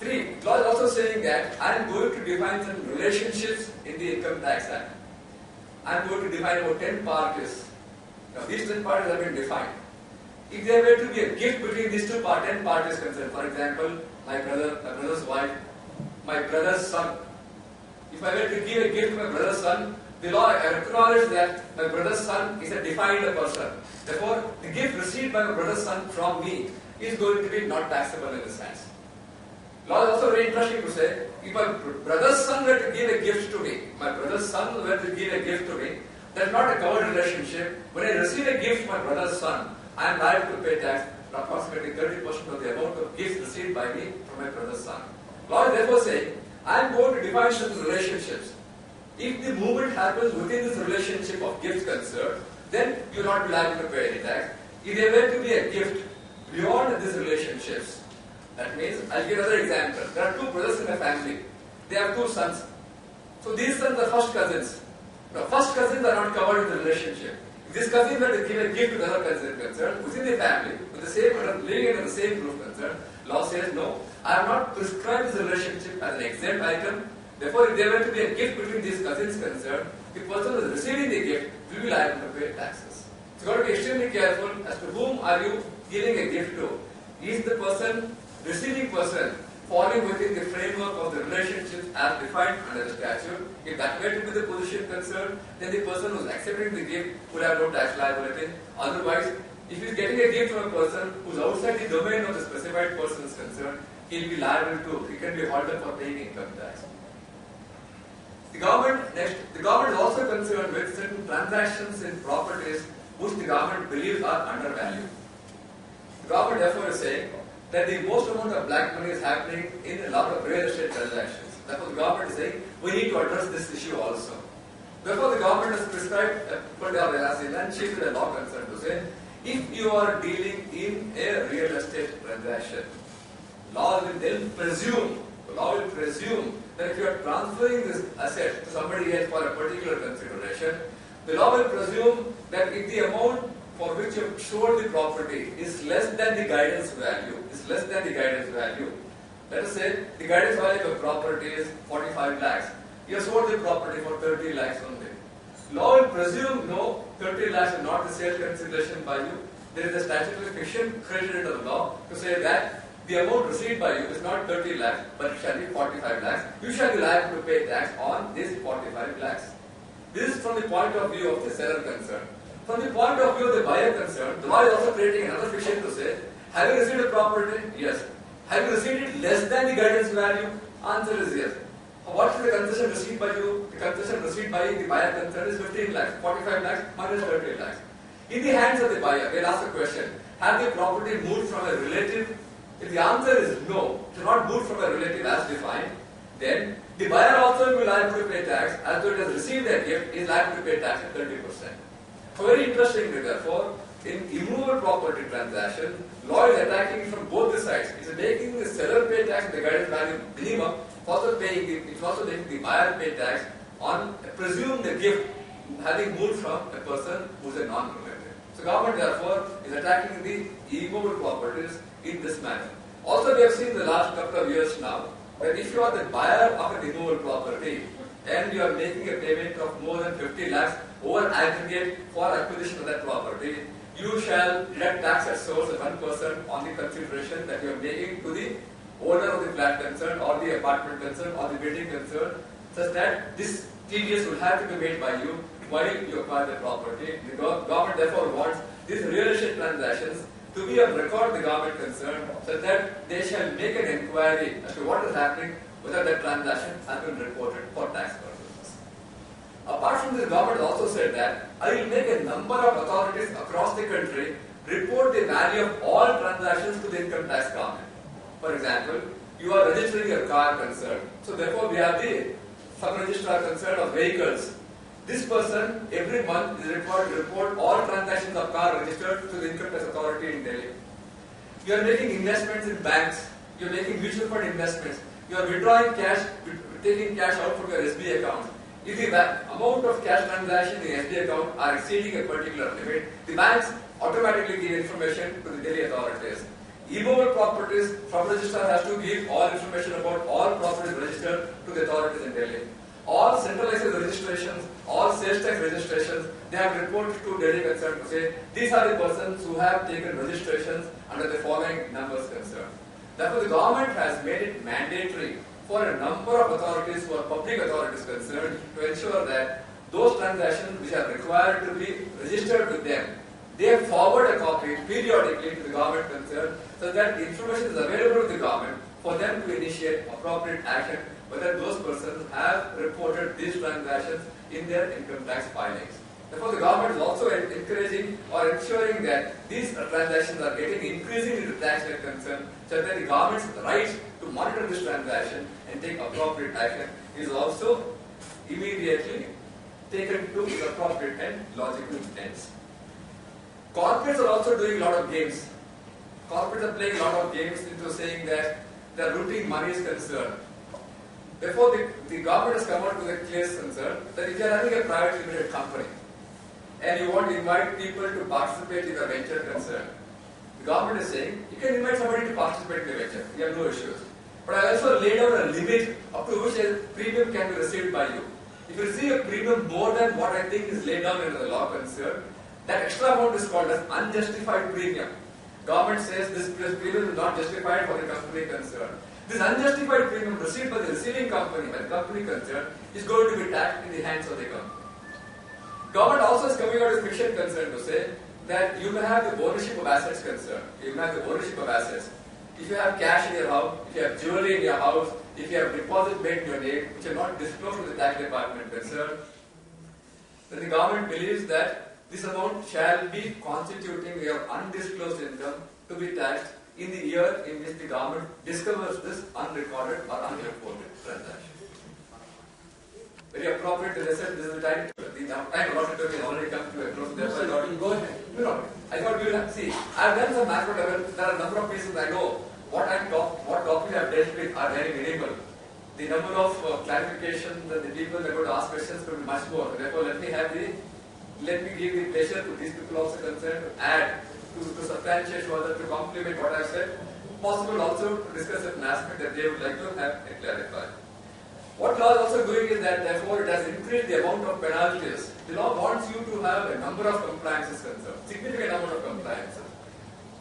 3. Law is also saying that I am going to define some relationships in the Income Tax Act. I am going to define about 10 parties. Now these 10 parties have been defined. If there were to be a gift between these 10 parties concerned, for example, my brother's wife, my brother's son. If I were to give a gift to my brother's son, the law acknowledges that my brother's son is a defined person. Therefore, the gift received by my brother's son from me is going to be not taxable in this sense. Law is also very interesting to say, if my brother's son were to give a gift to me, that is not a covered relationship. When I receive a gift from my brother's son, I am liable to pay tax approximately 30% of the amount of gifts received by me from my brother's son. Law is therefore saying, I am going to define certain relationships. If the movement happens within this relationship of gifts concerned, then you will not be liable to pay any tax. If there were to be a gift beyond these relationships, that means, I'll give another example. There are 2 brothers in a family. They have 2 sons. So these sons are first cousins. Now, first cousins are not covered in the relationship. If this cousin were to give a gift to the other cousin concerned, within the family, with the same, living under the same roof concerned, law says no. I have not prescribed this relationship as an exempt item. Therefore, if there were to be a gift between these cousins concerned, the person who is receiving the gift will be liable to pay taxes. So you have to be extremely careful as to whom are you giving a gift to. Is the person, receiving person, falling within the framework of the relationships as defined under the statute? If that were to be the position concerned, then the person who is accepting the gift would have no tax liability. Otherwise, If he is getting a gift from a person who is outside the domain of the specified person is concerned, he will be liable to, he can be held up for paying income tax. The government is also concerned with certain transactions in properties which the government believes are undervalued. The government therefore is saying that the most amount of black money is happening in a lot of real estate transactions. Therefore the government is saying we need to address this issue also. Therefore the government has prescribed, as a chief to the law concern to say, if you are dealing in a real estate transaction, law will then presume that if you are transferring this asset to somebody else for a particular consideration, the law will presume that if the amount for which you have sold the property is less than the guidance value, let us say the guidance value of a property is 45 lakhs. You have sold the property for 30 lakhs only. Law will presume no, 30 lakhs is not the sale consideration by you. There is a statutory fiction created into the law to say that the amount received by you is not 30 lakhs, but it shall be 45 lakhs. You shall be liable to pay tax on this 45 lakhs. This is from the point of view of the seller concerned. From the point of view of the buyer concerned, the law is also creating another fiction to say, have you received a property? Yes. Have you received it less than the guidance value? Answer is yes. What is the concession received by you? The concession received by the buyer concerned is 15 lakhs, 45 lakhs minus 30 lakhs. In the hands of the buyer, they'll ask the question, have the property moved from a relative? If the answer is no, it is not moved from a relative as defined, then the buyer also will be liable to pay tax, as though it has received a gift, is liable to pay tax at 30%. Very interestingly, therefore, in immovable property transaction, law is attacking from both the sides. It is making the seller pay tax on the guidance value minimum, it's also making the buyer pay tax on presume the gift having moved from a person who is a non-relative. So government therefore is attacking the immovable properties in this manner. Also we have seen in the last couple of years now that if you are the buyer of an immovable property and you are making a payment of more than 50 lakhs over aggregate for acquisition of that property, you shall deduct tax at source of 1% on the consideration that you are making to the owner of the flat concerned or the apartment concerned or the building concerned, such that this TDS will have to be made by you while you acquire the property. The government therefore wants these real estate transactions to be of record the government concerned, so that they shall make an inquiry as to what is happening, whether that transaction has been reported for tax purposes. Apart from this, the government also said that I will make a number of authorities across the country report the value of all transactions to the income tax government. For example, you are registering your car concerned, so therefore we have the sub-registrar concerned of vehicles. This person every month is required to report all transactions of car registered to the income tax authority in Delhi. You are making investments in banks, you are making mutual fund investments, you are withdrawing cash, taking cash out from your SBI account. If the amount of cash transaction in the SBI account are exceeding a particular limit, the banks automatically give information to the Delhi authorities. Immovable properties, sub-registrar has to give all information about all properties registered to the authorities in Delhi. All centralized registrations, all sales tax registrations, they have reported to Delhi concerned to say, these are the persons who have taken registrations under the following numbers concerned. Therefore, the government has made it mandatory for a number of authorities who are public authorities concerned to ensure that those transactions which are required to be registered with them, they forward a copy periodically to the government concerned so that the information is available to the government for them to initiate appropriate action whether those persons have reported these transactions in their income tax filings. Therefore, the government is also encouraging or ensuring that these transactions are getting increasingly the tax rate concern, so that the government's right to monitor this transaction and take appropriate action is also immediately taken to the appropriate and logical ends. Corporates are also doing a lot of games. Corporates are playing a lot of games into saying that the routine money is concerned. Therefore, the government has come out with a clear concern that if you are having a private limited company and you want to invite people to participate in a venture concern, the government is saying you can invite somebody to participate in the venture, you have no issues. But I also laid down a limit up to which a premium can be received by you. If you receive a premium more than what I think is laid down in the law concern, that extra amount is called as unjustified premium. Government says this premium is not justified for the company concerned. This unjustified premium received by the receiving company, by the company concerned, is going to be taxed in the hands of the company. Government also is coming out with fiction concern to say that you may have the ownership of assets concerned. You may have the ownership of assets. If you have cash in your house, if you have jewelry in your house, if you have deposit made in your name, which are not disclosed to the tax department concerned, then the government believes that this amount shall be constituting your undisclosed income to be taxed in the year in which the government discovers this unrecorded or unreported transaction. Very appropriate to listen. This is the time. The time allotted to me has already come to a close. Therefore, I thought, go ahead. No, I thought we will have, see. I have done some macro level. There are a number of pieces I know. What topics I have dealt with are very minimal. The number of clarifications that the people that are going to ask questions could be much more. Therefore, let me give the pleasure to these people also concerned to add, to substantiate further, to complement what I have said. Possible also to discuss an aspect that they would like to have clarified. What law is also doing is that therefore it has increased the amount of penalties. The law wants you to have a number of compliances concerned, significant number of compliances.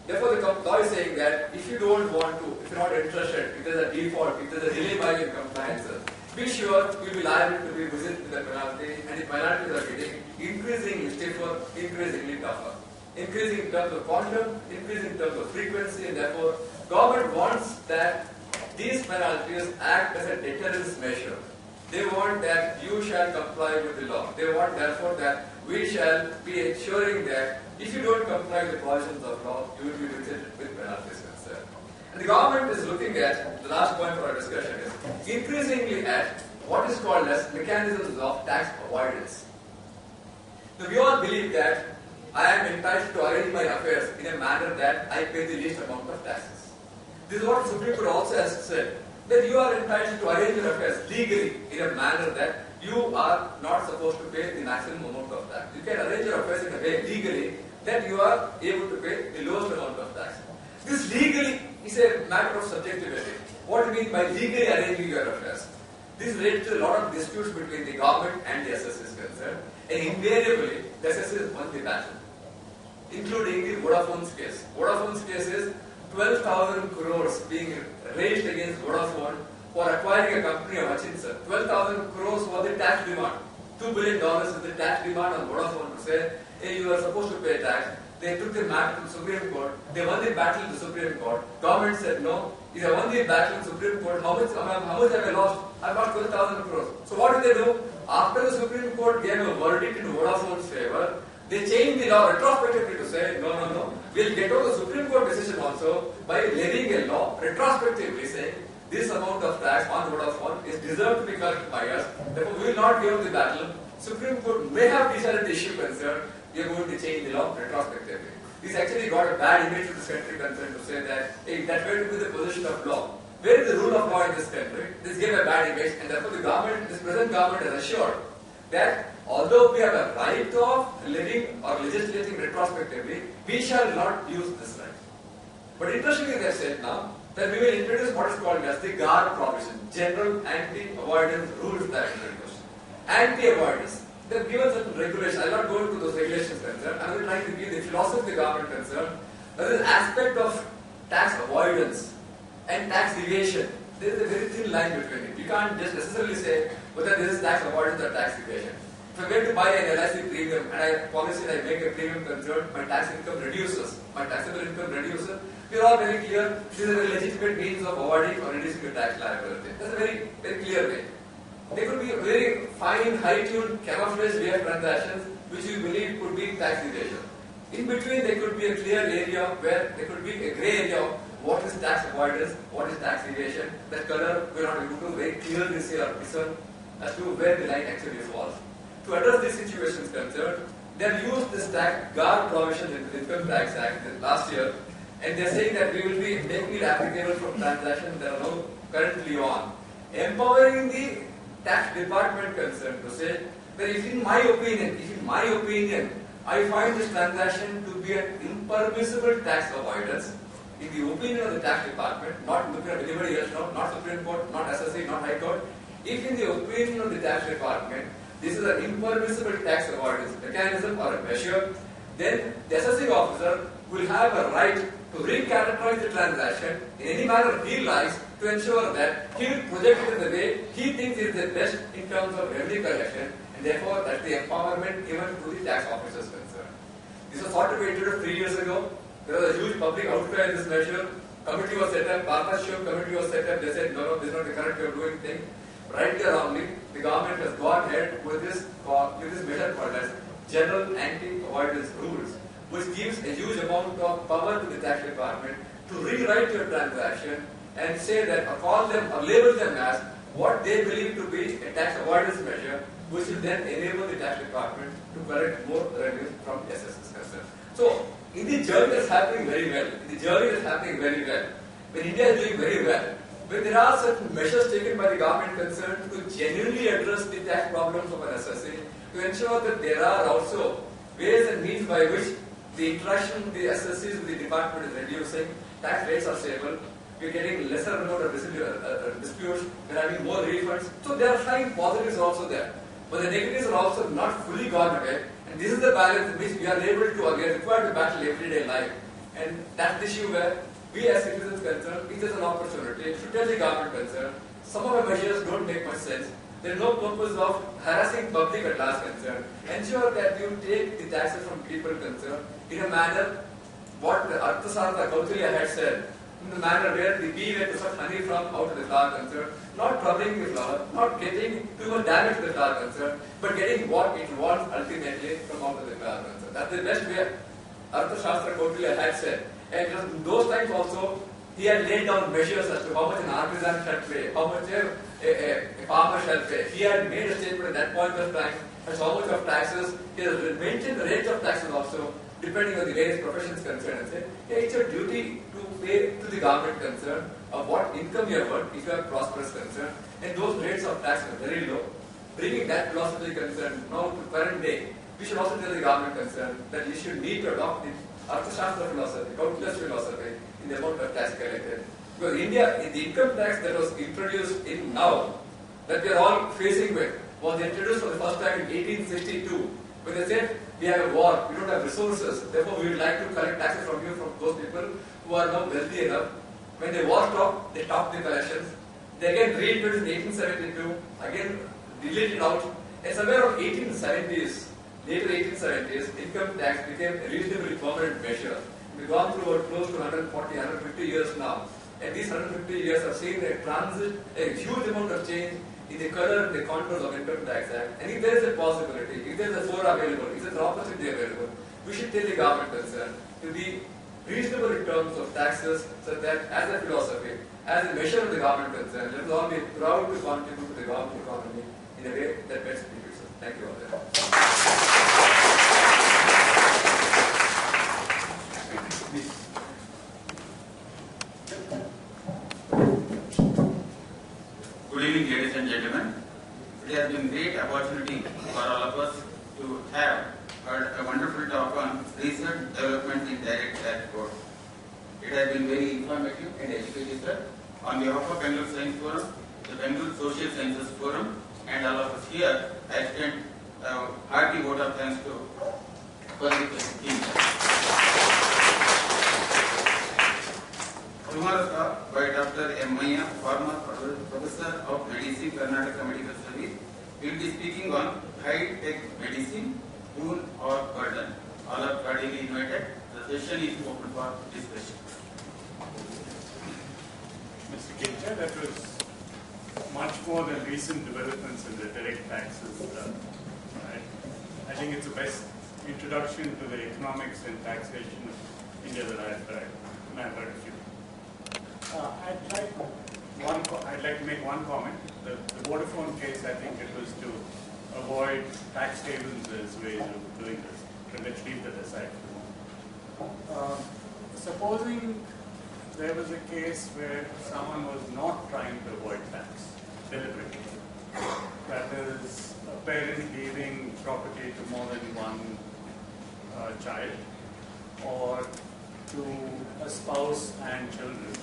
Therefore the law is saying that if you don't want to, if you're not interested, if there's a default, if there's a delay by your compliances, be sure you'll be liable to be visited with the penalty, and the penalties are getting increasingly stiffer, increasingly tougher. Increasing in terms of quantum, increasing in terms of frequency, and therefore government wants that these penalties act as a deterrence measure. They want that you shall comply with the law. They want therefore that we shall be ensuring that if you don't comply with the provisions of law, you will be visited with penalties concerned. And the government is looking at, the last point for our discussion is, increasingly at what is called as mechanisms of tax avoidance. Now we all believe that I am entitled to arrange my affairs in a manner that I pay the least amount of taxes. This is what the Supreme Court also has said, that you are entitled to arrange your affairs legally in a manner that you are not supposed to pay the maximum amount of tax. You can arrange your affairs in a way legally that you are able to pay the lowest amount of tax. This legally is a matter of subjectivity. What do you mean by legally arranging your affairs? This relates to a lot of disputes between the government and the assessors concerned, and invariably the assessors won the battle, including the Vodafone's case. Vodafone's case is 12,000 crores being raised against Vodafone for acquiring a company of Hutchinson. 12,000 crores was the tax demand. $2 billion is the tax demand on Vodafone to say, hey, you are supposed to pay tax. They took the matter to the Supreme Court. They won the battle in the Supreme Court. Government said no. If I won the battle in the Supreme Court, how much have I lost? I lost 12,000 crores. So what did they do? After the Supreme Court gave a verdict in Vodafone's favor, they changed the law retrospectively to say, no, we'll get over the Supreme Court decision also by levying a law retrospectively saying this amount of tax on Vodafone is deserved to be collected by us, therefore we will not give up the battle. Supreme Court may have decided the issue concerned, we are going to change the law retrospectively. This actually got a bad image to this country concerned to say that, hey, that way to be the position of law. Where is the rule of law in this country? This gave a bad image, and therefore the government, this present government has assured that although we have a right of levying or legislating retrospectively, we shall not use this right. But interestingly, they have said now that we will introduce what is called as the GAR provision, General Anti-Avoidance Rules that are introduced. Anti-avoidance. They have given certain regulations. I will not go into those regulations concerned. I will try to give the philosophy of the government concerned. There is an aspect of tax avoidance and tax evasion. There is a very thin line between it. You can't just necessarily say whether this is tax avoidance or tax evasion. If I'm going to buy an LIC premium and I promise that I make a premium concerned, my tax income reduces, my taxable income reduces, we are all very clear this is a legitimate means of avoiding or reducing your tax liability. That's a very, very clear way. There could be a very fine, high-tuned, camouflage way of transactions which we believe could be tax evasion. In between, there could be a clear area where there could be a grey area of what is tax avoidance, what is tax evasion. That color we are not able to very clearly say or discern as to where the line actually falls. To address these situations concerned, they have used this tax GAR provision in the Income Tax Act last year, and they are saying that we will be making it applicable from transactions that are now currently on, empowering the tax department concerned to say that if in my opinion, I find this transaction to be an impermissible tax avoidance, in the opinion of the tax department, not looking at anybody else, not Supreme Court, not SSC, not High Court, if in the opinion of the tax department, this is an impermissible tax avoidance mechanism or a measure, then the assessing officer will have a right to recharacterize the transaction in any manner he likes to ensure that he will project it in the way he thinks is the best in terms of revenue collection, and therefore that's the empowerment given to the tax officers concerned. This was thought to be introduced 3 years ago. There was a huge public outcry in this measure. Committee was set up, partnership committee was set up. They said, no, this is not the correct way of doing things. Rightly or wrongly, the government has gone ahead with this measure called as General Anti-Avoidance Rules, which gives a huge amount of power to the tax department to rewrite your transaction and say that, or call them or label them as what they believe to be a tax avoidance measure, which will then enable the tax department to collect more revenue from SSS concern. So, in the journey that's happening very well, when India is doing very well, when there are certain measures taken by the government concerned to genuinely address the tax problems of an SSA, to ensure that there are also ways and means by which the interaction of the SSCs with the department is reducing, tax rates are stable, we are getting lesser amount of disputes, we are having more refunds. So there are fine positives also there. But the negatives are also not fully gone away. And this is the balance in which we are able to, we are required to battle everyday life. And that's the issue where we as citizens concerned, it is an opportunity to tell the government concerned, some of the measures don't make much sense. There is no purpose of harassing public at large concerned. Ensure that you take the taxes from people concerned in a manner, what the Arthasastra Kautilya had said, in the manner where the bee went to suck honey from out of the flower concerned, not troubling the flower, not getting too much damage to the flower concerned, but getting what it wants ultimately from out of the flower concerned. That's the best way Arthashastra Kautilya had said. And in those times also, he had laid down measures as to how much an artisan shall pay, how much a farmer shall pay. He had made a statement at that point of time as to how much of taxes. He has maintained the rates of taxes also, depending on the various professions concerned, and say, hey, it's your duty to pay to the government concerned of what income you have earned if you are prosperous concerned. And those rates of tax are very low. Bringing that philosophy concerned now to current day, we should also tell the government concerned that you should need to adopt the Arthashastra philosophy, Kautilya's philosophy, in the amount of tax collected. Because India, the income tax that was introduced in now, that we are all facing with, was introduced for the first time in 1862, when they said, we have a war, we don't have resources, therefore we would like to collect taxes from you, from those people who are now wealthy enough. When the war stopped, they stopped the collections. They again reintroduced in 1872, again deleted out, and somewhere around 1870s, later 1870s, income tax became a reasonably permanent measure. We've gone through about close to 140, 150 years now, and these 150 years have seen a transit, a huge amount of change in the color and the contours of Income Tax Act. And if there is a possibility, if there is a fora available, if there is an opportunity available, we should tell the government concerned to be reasonable in terms of taxes, so that as a philosophy, as a measure of the government concerned, let us all be proud to contribute to the government economy in a way that best benefits us. Thank you all.
Good evening, ladies and gentlemen. It has been a great opportunity for all of us to have heard a wonderful talk on recent developments in direct tax code. It has been very informative and educative, sir. On behalf of Bangalore Science Forum, the Bangalore Social Sciences Forum, and all of us here, I extend a hearty vote of thanks to the team. Tomorrow's talk by Dr. M. Maya, former Professor of Medicine, Karnataka Medical Service, will be speaking on high-tech medicine, boon or burden. All are cordially invited. The session is open for discussion.
Mr. Kincha, that was much more than recent developments in the direct taxes. I think it's the best introduction to the economics and taxation of India that I've heard of you. I'd like to make one comment. The Vodafone case, I think it was to avoid tax havens as ways of doing this. But let's leave that aside for the moment. Supposing there was a case where someone was not trying to avoid tax deliberately. That is, a parent leaving property to more than one child, or to a spouse and children.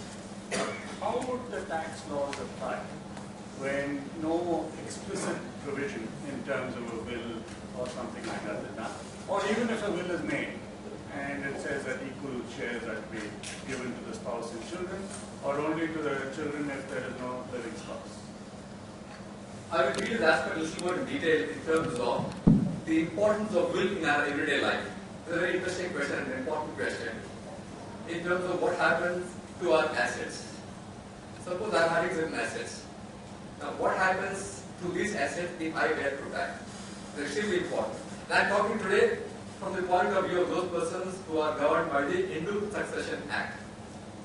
How would the tax laws apply when no explicit provision in terms of a will or something like that is done? Or even if a will is made and it says that equal shares are to be given to the spouse and children, or only to the children if there is no living spouse?
I will read this aspect a little more in detail in terms of the importance of will in our everyday life. It's a very interesting question and an important question in terms of what happens to our assets. Suppose I'm having certain assets. Now, what happens to these assets if I were to die? It's extremely important. And I'm talking today from the point of view of those persons who are governed by the Hindu Succession Act.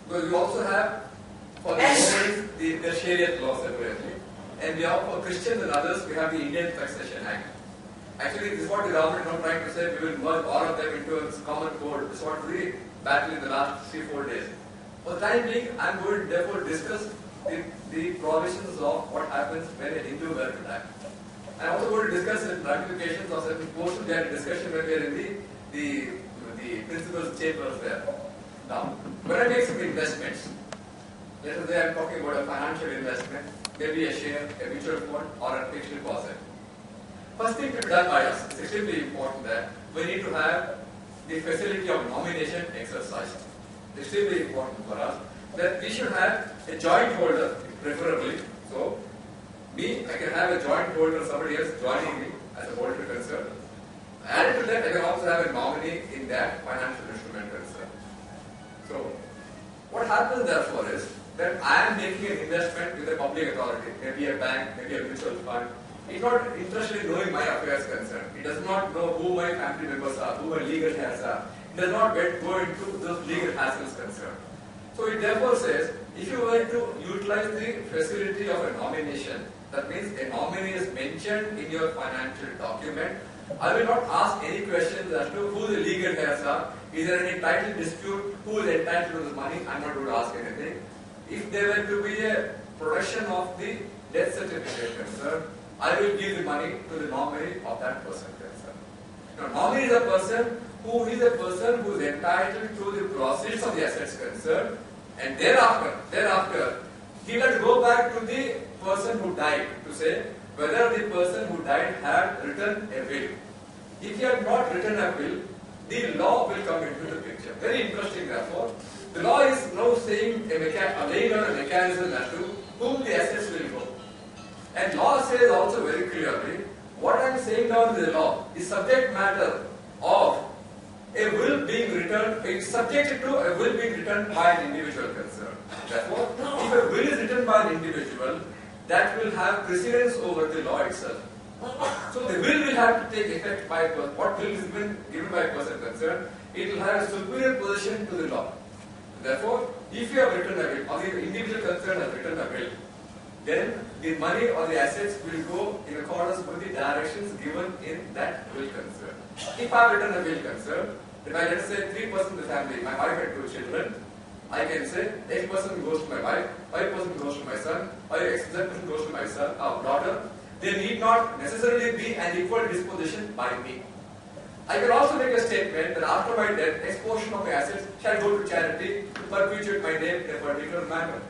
Because we also have, for the Muslims, the Sharia law separately. And we have for Christians and others, we have the Indian Succession Act. Actually, this is what the government is not trying to say, we will merge all of them into a common code. This is what we battled in the last 3-4 days. For the time being, I am going to therefore discuss the provisions of what happens when a Hindu were to die. I am also going to discuss certain ramifications of certain portions we had a discussion when we are in the principal's chambers there. Now, when I make some investments, let us say I am talking about a financial investment, maybe a share, a mutual fund, or a fixed deposit. First thing to be done by us, it's extremely important that we need to have the facility of nomination exercised. It's extremely important for us that we should have a joint holder, preferably. So, I can have a joint holder, somebody else joining me as a holder concern. Added to that, I can also have a nominee in that financial instrument concern. So, what happens therefore is that I am making an investment with a public authority, maybe a bank, maybe a mutual fund. It's not interested in knowing my affairs concerned. It does not know who my family members are, who my legal heirs are. It does not go into those legal hassles concerned. So it therefore says, if you were to utilize the facility of a nomination, that means a nominee is mentioned in your financial document, I will not ask any questions as to who the legal heirs are. Is there any title dispute? Who is entitled to the money? I am not going to ask anything. If there were to be a production of the death certificate concerned, I will give the money to the nominee of that person concerned. Now, nominee is a person who is entitled to the proceeds of the assets concerned, and thereafter, he will go back to the person who died to say whether the person who died had written a will. If he had not written a will, the law will come into the picture. Very interesting, therefore. The law is now saying laying down a mechanism as to whom the assets will go. And law says also very clearly, what I am saying down in the law is subject matter of a will being written, is subjected to a will being written by an individual concerned. Therefore, if a will is written by an individual, that will have precedence over the law itself. So the will have to take effect by a person. What will is been given by a person concerned, it will have a superior position to the law. Therefore, if you have written a will, or the individual concerned has written a will, then the money or the assets will go in accordance with the directions given in that will concern. If I have written a will concern, if I let us say 3% of the family, my wife and 2 children, I can say X% goes to my wife, Y% goes to my son, Z% goes to my son or daughter. They need not necessarily be an equal disposition by me. I can also make a statement that after my death, X portion of my assets shall go to charity to perpetuate my name in a particular manner.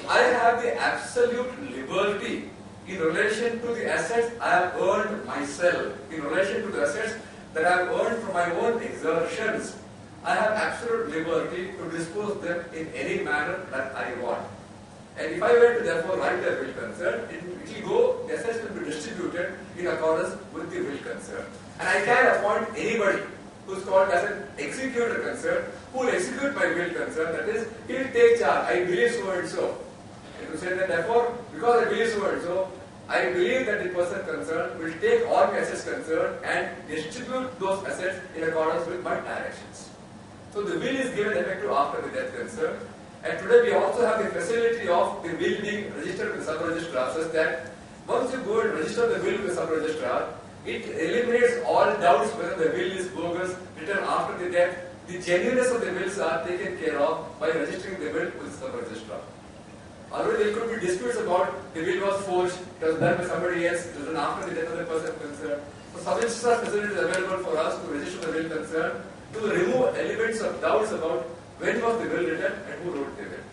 I have the absolute liberty in relation to the assets I have earned myself, in relation to the assets that I have earned from my own exertions. I have absolute liberty to dispose them in any manner that I want. And if I were to therefore write a will concern, it will go, the assets will be distributed in accordance with the will concern. And I can appoint anybody who is called as an executor concern, who will execute my will concern, that is, he will take charge, I believe so and so. And to say that therefore, because I believe so and so, I believe that the person concerned will take all my assets concerned and distribute those assets in accordance with my directions. So the will is given effective after the death concern. And today we also have the facility of the will being registered with the sub-registrar, such that once you go and register the will with the sub-registrar, it eliminates all doubts whether the will is bogus, written after the death. The genuineness of the wills are taken care of by registering the will with the sub-registrar. Although there could be disputes about the will was forged, it was done by somebody else, it was done after the death of the person concerned. So sub-registrar facility is available for us to register the will concerned, to remove elements of doubts about when was the will written and who wrote the will.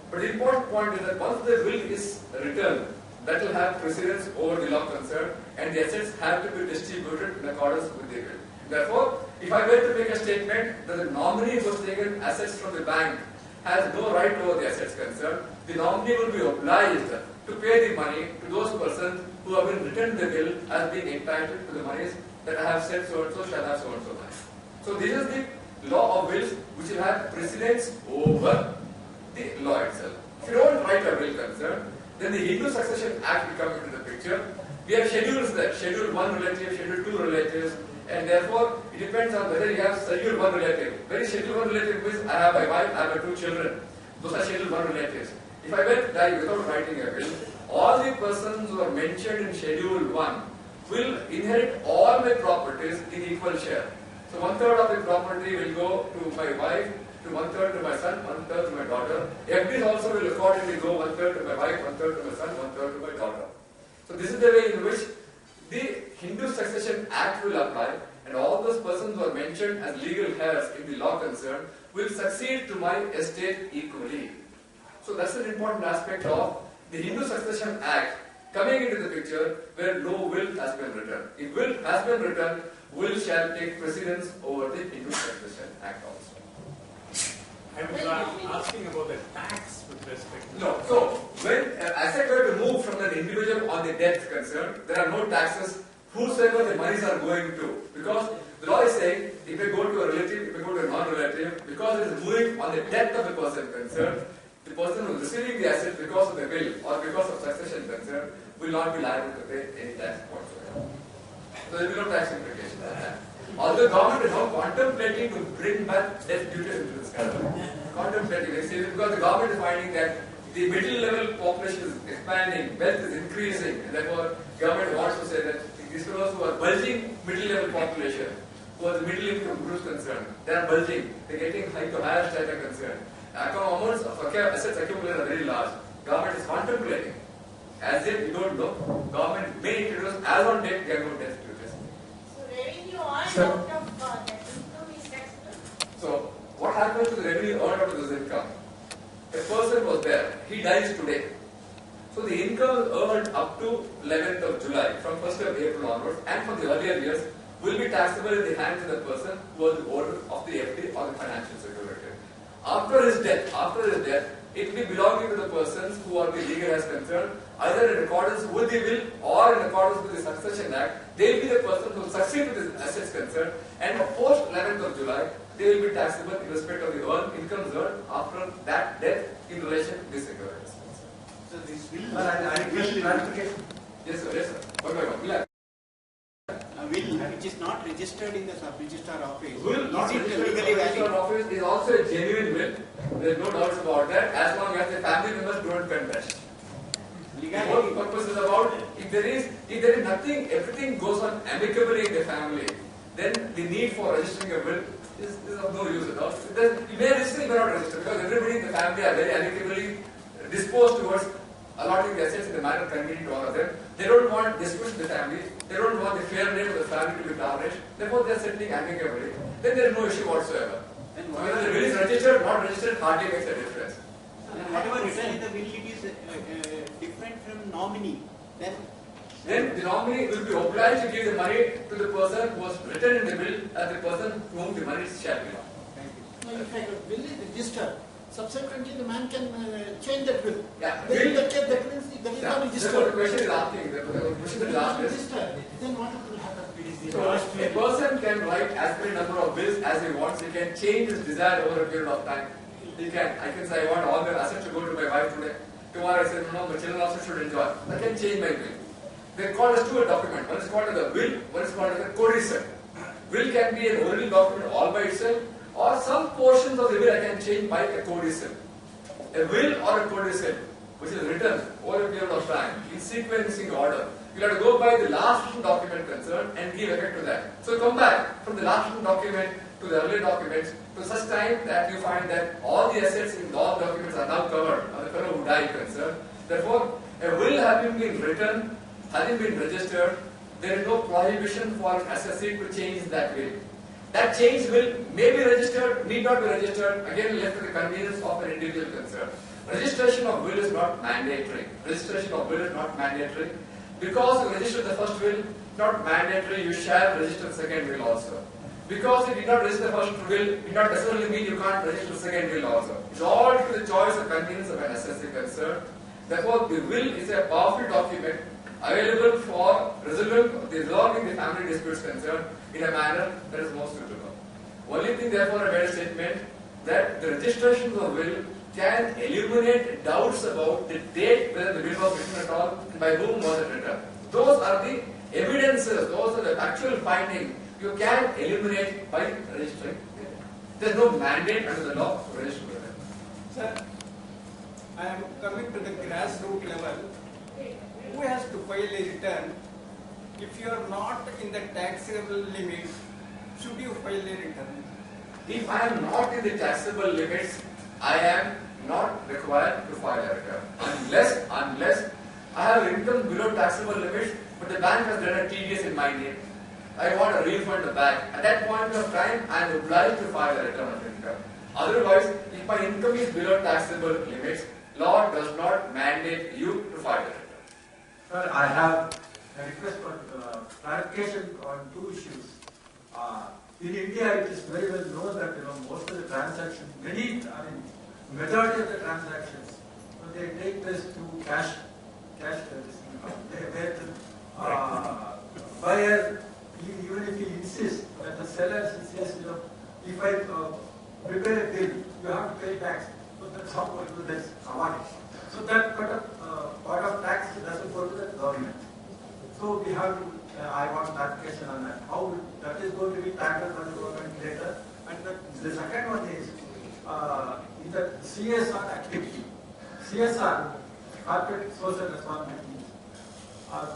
But the important point is that once the will is written, that will have precedence over the law concerned, and the assets have to be distributed in accordance with the will. Therefore, if I were to make a statement that the nominee who has taken assets from the bank has no right over the assets concerned, the nominee will be obliged to pay the money to those persons who have been written in the will as being entitled to the monies that I have said so and so shall have so and so money. So this is the law of wills which will have precedence over the law itself. If you don't write a will concern, then the Hindu Succession Act will come into the picture. We have schedules there, Schedule 1 relative, Schedule 2 relatives, and therefore it depends on whether you have Schedule 1 relative. Very Schedule 1 relative means I have my wife, I have 2 children. Those are Schedule 1 relatives. If I were to die without writing a will, all the persons who are mentioned in Schedule 1 will inherit all my properties in equal share. So 1/3 of the property will go to my wife, to 1/3 to my son, 1/3 to my daughter. FDs also will accordingly go 1/3 to my wife, 1/3 to my son, 1/3 to my daughter. So this is the way in which the Hindu Succession Act will apply, and all those persons who are mentioned as legal heirs in the law concerned will succeed to my estate equally. So that's an important aspect of the Hindu Succession Act coming into the picture where no will has been written. If will has been written, will shall take precedence over the Hindu Succession Act also.
I was asking about the tax with respect to...
No, so when an asset were to move from an individual on the death concerned, there are no taxes whosoever the monies are going to. Because the law is saying, if I go to a relative, if I go to a non-relative, because it is moving on the death of the person concerned, the person who is receiving the asset because of the will or because of succession concern will not be liable to pay any tax whatsoever. So there will be no tax implication for that. Although government is now contemplating to bring back death duties into this country. Contemplating, because the government is finding that the middle level population is expanding, wealth is increasing, and therefore government wants to say that these fellows who are bulging middle level population, who are the middle income groups concerned, they are bulging, they are getting higher strata concerned. Amounts of assets accumulated are very large. Government is contemplating, as if you don't know, government may introduce as on date there are no death duties.
So revenue earned out of that income is taxable?
So what happens to the revenue earned out of this income? A person was there, he dies today. So the income earned up to 11th of July, from 1st of April onwards, and from the earlier years, will be taxable in the hands of the person who was the owner of the FD or the financial security. After his death, it will be belonging to the persons who are the legal heirs concerned, either in accordance with the will or in accordance with the Succession Act. They will be the person who will succeed with the assets concerned, and post 11th of July, they will be taxable in respect of the incomes earned after that death in relation to the securities.
So this will, I request clarification.
Yes, sir. Yes, sir. One by one. Will,
which is not registered in the sub-registrar office.
will not
is it
registered in the
legally
registrar
valid?
office is also a genuine will. There is no doubts about that, as long as the family members don't contest. The whole purpose is about if there is nothing, everything goes on amicably in the family, then the need for registering a will is of no use at all. You may register, you may not register, because everybody in the family are very amicably disposed towards allotting the assets in the manner convenient to all of them. They don't want disputes in the family. They don't want the fair name of the family to be tarnished. Therefore, they are settling amicably. Then there is no issue whatsoever. Whether the will is registered or not registered hardly makes a difference.
And whatever written in the will, it is different from nominee.
Then the nominee will be obliged to give the money to the person who was written in the will as the person to whom the money shall belong.
Now, if a will is registered, subsequently the man can change that will.
Yeah,
Then in
will-
that case, that means that is not
Therefore,
registered.
the question is asking, the question is asked is,
Registered. Then what will happen?
so a person can write as many number of wills as he wants. He can change his desire over a period of time. He can. I can say I want all the assets to go to my wife today. Tomorrow I say no, my children also should enjoy. I can change my will. They call us to a document. One is called as a will. One is called as a codicil. Will can be an original document all by itself, or some portions of the will I can change by a codicil. A will or a codicil, which is written over a period of time in sequencing order. You have to go by the last written document concerned and give effect to that. So come back from the last written document to the earlier documents to such time that you find that all the assets in all documents are now covered on the fellow who died concerned. Therefore, a will having been written, having been registered, there is no prohibition for an assessee to change that will. That change will may be registered, need not be registered, again left to the convenience of an individual concerned. Registration of will is not mandatory. Registration of will is not mandatory. Because you registered the first will, not mandatory, you shall register the second will also. Because you did not register the first will, it not necessarily mean you can't register the second will also. It's all to the choice and convenience of an assessee concerned. Therefore, the will is a powerful document available for resolving the family disputes concerned in a manner that is most suitable. Only thing therefore I made a statement that the registration of will can eliminate doubts about the date whether the will was written at all and by whom was it written. Those are the evidences, those are the actual findings you can eliminate by registering. There is no mandate under the law to register with it.
Sir, I am coming to the grassroots level. Who has to file a return? If you are not in the taxable limit, should you file a return?
If I am not in the taxable limits, I am not required to file a return. Unless I have income below taxable limits, but the bank has done a TDS in my name. I want a refund the bank. At that point of time, I am obliged to file a return of income. Otherwise, if my income is below taxable limits, law does not mandate you to file a return.
Sir, I have a request for clarification on two issues. In India, it is very well known that most of the transactions, majority of the transactions, they take place through cash service. Where the buyer, even if he insists, that the seller says, if I prepare a bill, you have to pay tax. So that's how that's commodity. So that part of tax doesn't go to the government. So we have to, I want clarification on that. How that is going to be tackled by the government later. And the second one is, in the CSR activity, CSR, corporate social responsibility,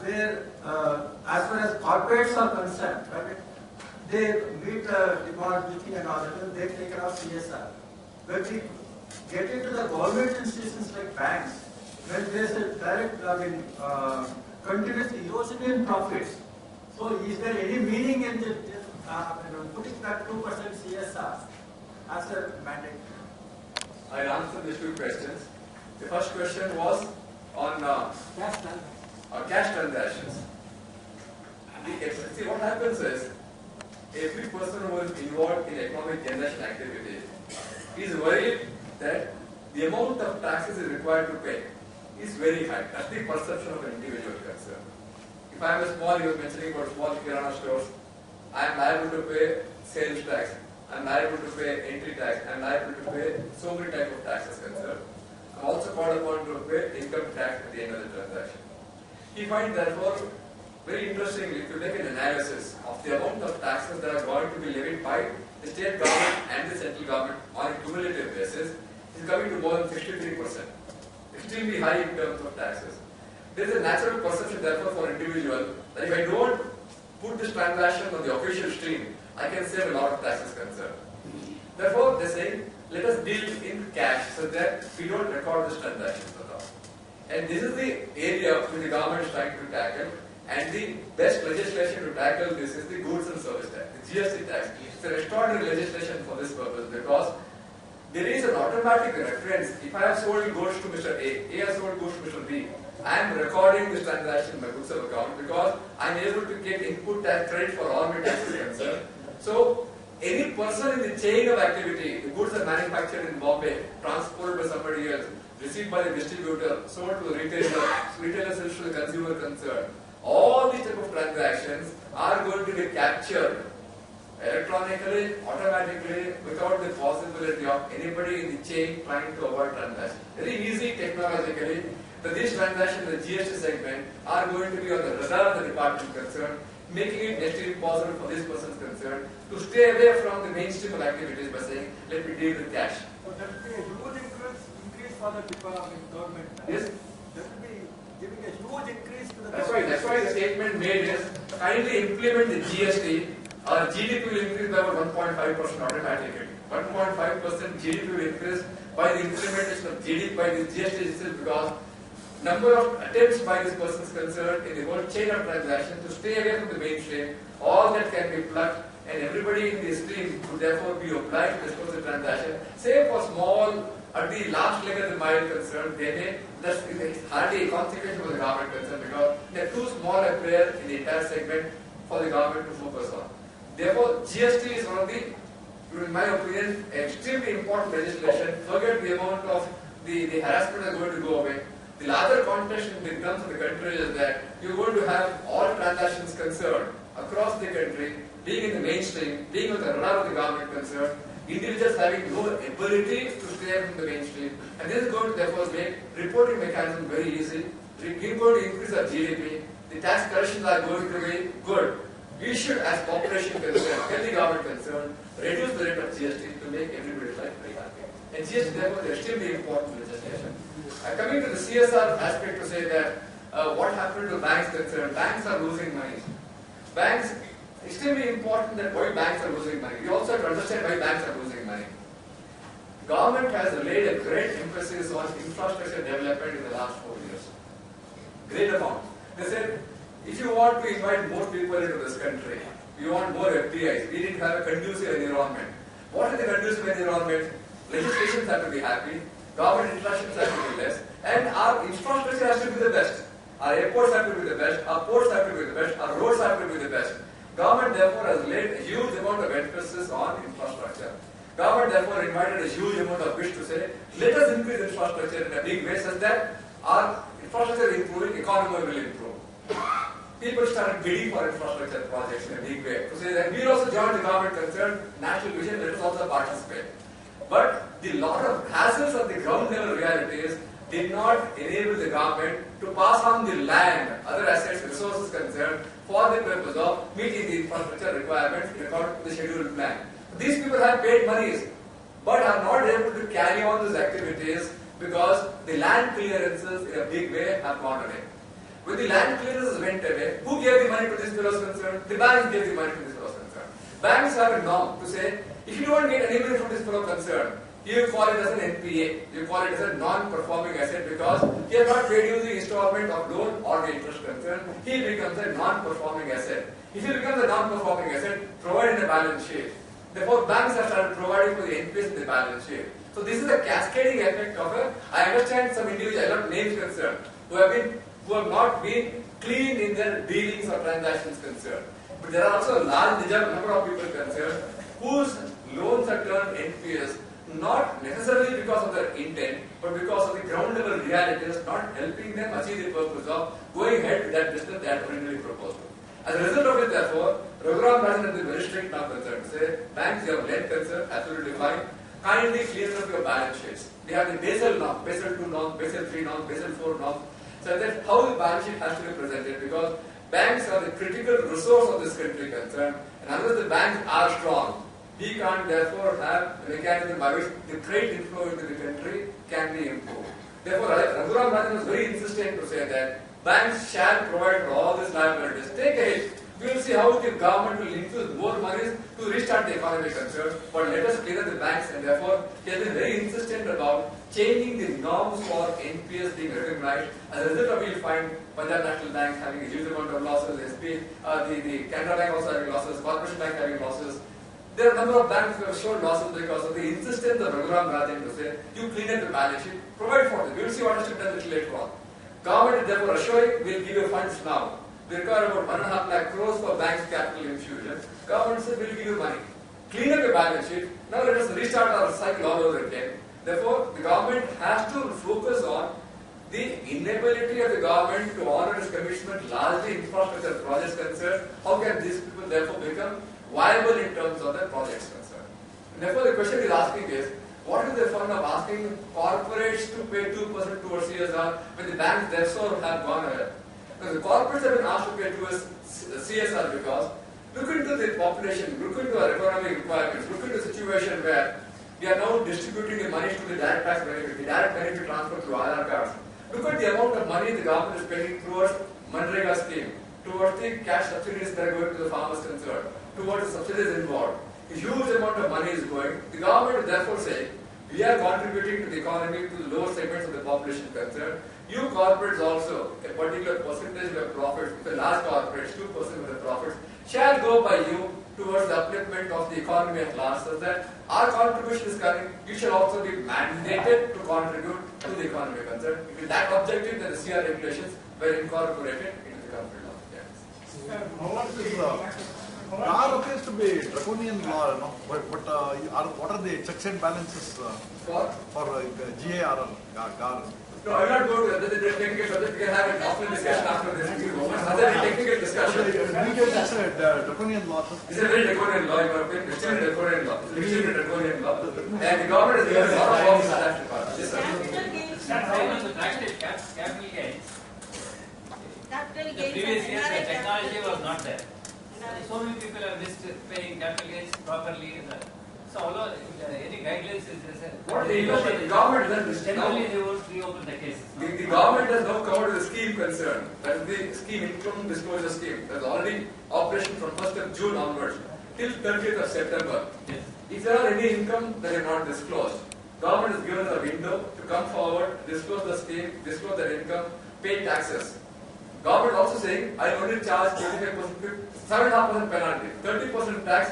where as far as corporates are concerned, right, they meet demand meeting and all that, they take care of CSR. When we get into the government institutions like banks, when there is a direct, continuous erosion in profits, so is there any meaning in the, putting that 2% CSR as a mandate?
I'll answer these two questions. The first question was on cash transactions. See, what happens is, every person who is involved in economic generation activity is worried that the amount of taxes is required to pay is very high. That's the perception of an individual concern. If I am a small, you were mentioning about small kirana stores, I am liable to pay sales tax, I am liable to pay entry tax, I am liable to pay so many types of taxes concerned. I am also called upon to pay income tax at the end of the transaction. You find therefore, very interestingly, if you take an analysis of the amount of taxes that are going to be levied by the state government and the central government on a cumulative basis, it is coming to more than 63%. Extremely high in terms of taxes. There is a natural perception therefore for an individual that if I don't put this transaction on the official stream, I can save a lot of taxes concerned. Therefore, they say, let us deal in cash so that we don't record this transaction at all. And this is the area which the government is trying to tackle. And the best legislation to tackle this is the goods and service tax, the GST tax. It's an extraordinary legislation for this purpose because there is an automatic reference. If I have sold goods to Mr. A has sold goods to Mr. B, I am recording this transaction in my books of account because I am able to get input tax credit for all my taxes concerned. So, any person in the chain of activity, the goods are manufactured in Bombay, transported by somebody else, received by the distributor, sold to the retailer, retailer sells to the consumer concerned. All these type of transactions are going to be captured electronically, automatically, without the possibility of anybody in the chain trying to avoid transactions. Very easy technologically. that these transactions in the GST segment are going to be on the radar of the department concerned, making it next to impossible for this person concerned to stay away from the mainstream activities by saying, let me deal with cash.
So that will be a huge increase for the department, government.
Yes.
That will be giving a huge increase to the
That's why the statement made is kindly implement the GST. Our GDP will increase by about 1.5% automatically. 1.5% GDP will increase by the implementation of GDP by the GST itself because number of attempts by this person is concerned in the whole chain of transactions to stay away from the mainstream, all that can be plugged and everybody in the stream would therefore be obliged to disclose the transaction. Same for small, at the last leg of the mile concerned, they may, that's hardly a consequence for the government concerned because they are too small a player in the entire segment for the government to focus on. Therefore, GST is one of the, in my opinion, extremely important legislation. Forget the amount of the harassment is going to go away. The larger context in terms of the country is that you're going to have all transactions concerned across the country being in the mainstream, being on the radar of the government concerned, individuals having no ability to stay in the mainstream, and this is going to therefore make reporting mechanism very easy. We're going to increase our GDP. The tax collections are going to be good. We should, as population concerned, get the government concerned, reduce the rate of GST to make everybody's life very happy. And GST therefore is extremely important legislation. Coming to the CSR aspect to say that what happened to banks concerned, banks are losing money. Banks, extremely important that why banks are losing money. We also have to understand why banks are losing money. Government has laid a great emphasis on infrastructure development in the last 4 years. Great amount. They said, if you want to invite more people into this country, you want more FDIs, we need to have a conducive environment. What is the conducive environment? Legislations have to be happy, government interactions have to be less, and our infrastructure has to be the best. Our airports have to be the best, our ports have to be the best, our roads have to be the best. Government therefore has laid a huge amount of emphasis on infrastructure. Government therefore invited a huge amount of wish to say, let us increase infrastructure in a big way such that our infrastructure is improving, economy will improve. People started bidding for infrastructure projects in a big way to say that we also joined the government concerned, national vision, let us also participate. But the lot of hassles on the ground level realities did not enable the government to pass on the land, other assets, resources concerned for the purpose of meeting the infrastructure requirements in accordance with the scheduled plan. These people have paid monies but are not able to carry on these activities because the land clearances in a big way have gone away. When the land clearances went away, who gave the money to these fellows concerned? The banks gave the money to these fellows concerned. Banks have a norm to say, if you don't get any money from this fellow concerned, you call it as an NPA, you call it as a non-performing asset because he has not paid you the installment of loan or the interest concerned, he becomes a non-performing asset. If he becomes a non-performing asset, provide in the balance sheet. Therefore, banks have started providing for the NPAs in the balance sheet. So this is a cascading effect of a, I understand some individuals, I not names concerned, who have not been clean in their dealings or transactions concerned. But there are also a large number of people concerned whose loans are turned NPAs, not necessarily because of their intent, but because of the ground level realities not helping them achieve the purpose of going ahead with that business they had originally proposed. As a result of it, therefore, Raghuram Rajan has been very strict now concerned. Say, banks, you have lent concern, absolutely fine. Kindly clear up your balance sheets. They have the Basel norm, Basel 2 norm, Basel 3 norm, Basel 4 norm. So that's how the balance sheet has to be presented because banks are the critical resource of this country concerned. And unless the banks are strong, we can't therefore have a mechanism by which the credit inflow into the country can be improved. Therefore, Raghuram Rajan was very insistent to say that banks shall provide for all these liabilities. Take a hit. We will see how the government will infuse more money to restart the economy concerned. But let us clear the banks, and therefore he has been very insistent about changing the norms for NPS being recognized. As a result of it, you find Punjab National Bank having a huge amount of losses, the Canara Bank also having losses, Corporation Bank having losses. There are a number of banks who have shown losses because of the insistence of Raghuram Rajan to say, you clean up the balance sheet, provide for it. We will see what has to be done a little later on. Government is therefore assuring, we will give you funds now. We require about 1.5 lakh crores for banks capital infusion. Government says, we will give you money. Clean up your balance sheet. Now let us restart our cycle all over again. Therefore, the government has to focus on the inability of the government to honor its commitment, largely infrastructure projects concerned. How can these people therefore become viable in terms of their projects concerned? And therefore, the question is asking is, what is the fun of asking corporates to pay 2% towards CSR when the banks therefore have gone ahead? Because the corporates have been asked to pay towards CSR because look into the population, look into our economic requirements, look into the situation where we are now distributing the money to the direct tax benefit, the direct benefit transfer through Aadhaar cards. Look at the amount of money the government is paying towards Manrega scheme, towards the cash subsidies that are going to the farmers concerned, towards the subsidies involved. A huge amount of money is going. The government is therefore saying, we are contributing to the economy, to the lower segments of the population concerned. You corporates also, a particular percentage of your profits, the large corporates, 2% of the profits, shall go by you towards the upliftment of the economy at large, so that our contribution is coming, you shall also be mandated to contribute to the economy concerned. If with that objective, then the CR regulations were incorporated into the country law.
GAR appears to be draconian law, no? What are the checks and balances for GARL, GAR?
No, I will not go to the technical subject. We can have an offline discussion after this. Other technical discussion.
That's a draconian law.
It's a very draconian law, in my opinion. It's a draconian law. It's extremely draconian law. And the government has given a lot of powers to the tax department. Yes, sir.
Capital gains.
Capital gains.
Capital
The
gains.
previous
and
years the
indirect
technology
capital
was not there.
gains.
So many people have missed paying capital gains properly. So although any guidelines is
What the government does
generally they won't reopen the cases.
The government has now come out with a scheme concern. That is the scheme, income disclosure scheme. That is already operation from 1st of June onwards till 30th of September.
Yes.
If there are any income that are not disclosed, government has given us a window to come forward, disclose the scheme, disclose their income, pay taxes. Government also saying, I only charge 25%, 7.5% penalty, 30% tax,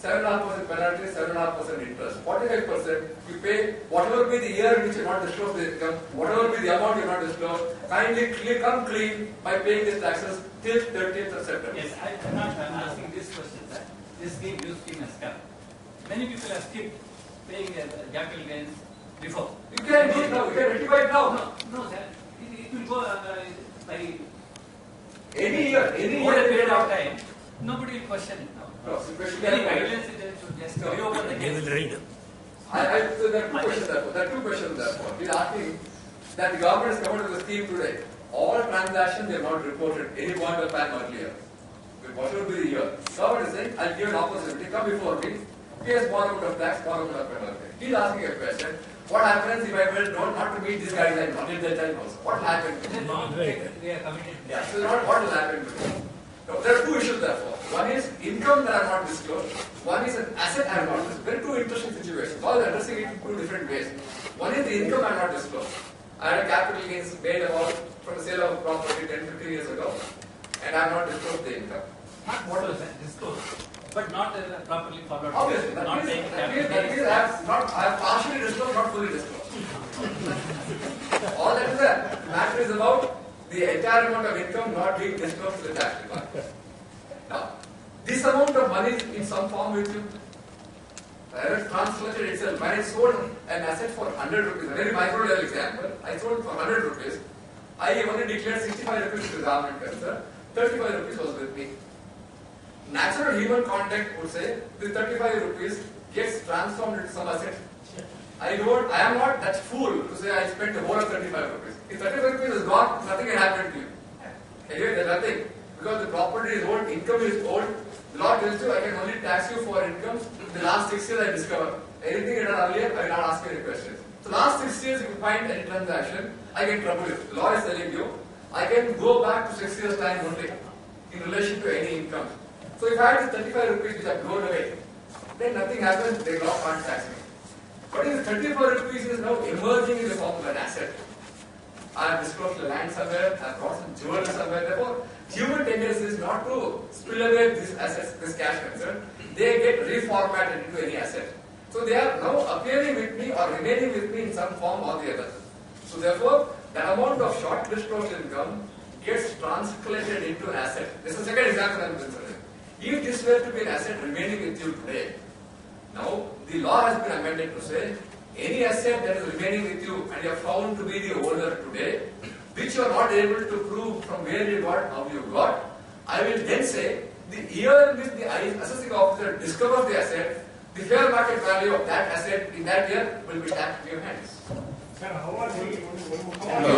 7.5% penalty, 7.5% interest. 45% you pay whatever be the year in which you not disclose the income, whatever be the amount you not disclose, kindly come clean by paying these taxes till 30th of September.
Yes, I'm not asking this question, sir. This scheme, new scheme has come. Many people have skipped paying capital gains before.
You can do it now, you can rectify it now.
No, sir. It will go by
Any year,
over a period of time. Nobody will question it now.
No, so question
Any
is-
guidelines should just reopen the case.
So there are two questions therefore. There are two questions therefore. He's asking that the government has come out with a scheme today. All transactions they have not reported any point of time earlier. Whatever be the year. Government is saying, I'll give an opportunity, come before me, pay a small amount of tax, small amount of penalty. He's asking a question. What happens if I will not to meet this guideline until that time also? What will happen to me?
We are committed.
Yeah, so what will happen to me? No, there are two issues therefore. One is income that I have not disclosed. One is an asset I have not disclosed. Very two interesting situations. All addressing it in two different ways. One is the income I have not disclosed. I had a capital gains made about from the sale of a property 10-15 years ago, and I have not disclosed the income.
Not what was that? Disclosed. But not properly followed.
Obviously, that
Not
means,
paying
that
capital
means,
gains.
I have partially disclosed, not fully disclosed. All that is there. The matter is about the entire amount of income not being disclosed to the tax department. Now, this amount of money is in some form with you. I have translated itself. When I sold an asset for 100 rupees, a very micro level example, I sold it for 100 rupees. I only declared 65 rupees to the government concern, 35 rupees was with me. Natural human conduct would say the 35 rupees gets transformed into some asset. I am not that fool to say I spent the whole of 35 rupees. If 35 rupees is gone, nothing can happen to you. Anyway, there's nothing. Because the property is old, income is old, the law tells you I can only tax you for incomes. In the last 6 years I discovered. Anything you done earlier, I will not ask you any questions. So last 6 years if you find any transaction, I can trouble you. The law is telling you, I can go back to 6 years time only in relation to any income. So if I had the 35 rupees which have blown away, then nothing happens, the law can't tax me. But if 34 rupees is now emerging in the form of an asset, I have disclosed the land somewhere, I have brought some jewelry somewhere, therefore human tendency is not to spill away these assets, this cash concern, they get reformatted into any asset. So they are now appearing with me or remaining with me in some form or the other. So therefore, the amount of short disclosed income gets translated into an asset. This is the second example I am considering. If this were to be an asset remaining with you today, now the law has been amended to say, any asset that is remaining with you and you are found to be the owner today, which you are not able to prove from where you got, how you got, I will then say, the year in which the assessing officer discovers the asset, the fair market value of that asset in that year will be taxed in your hands.
Sir, how are we?
Hello.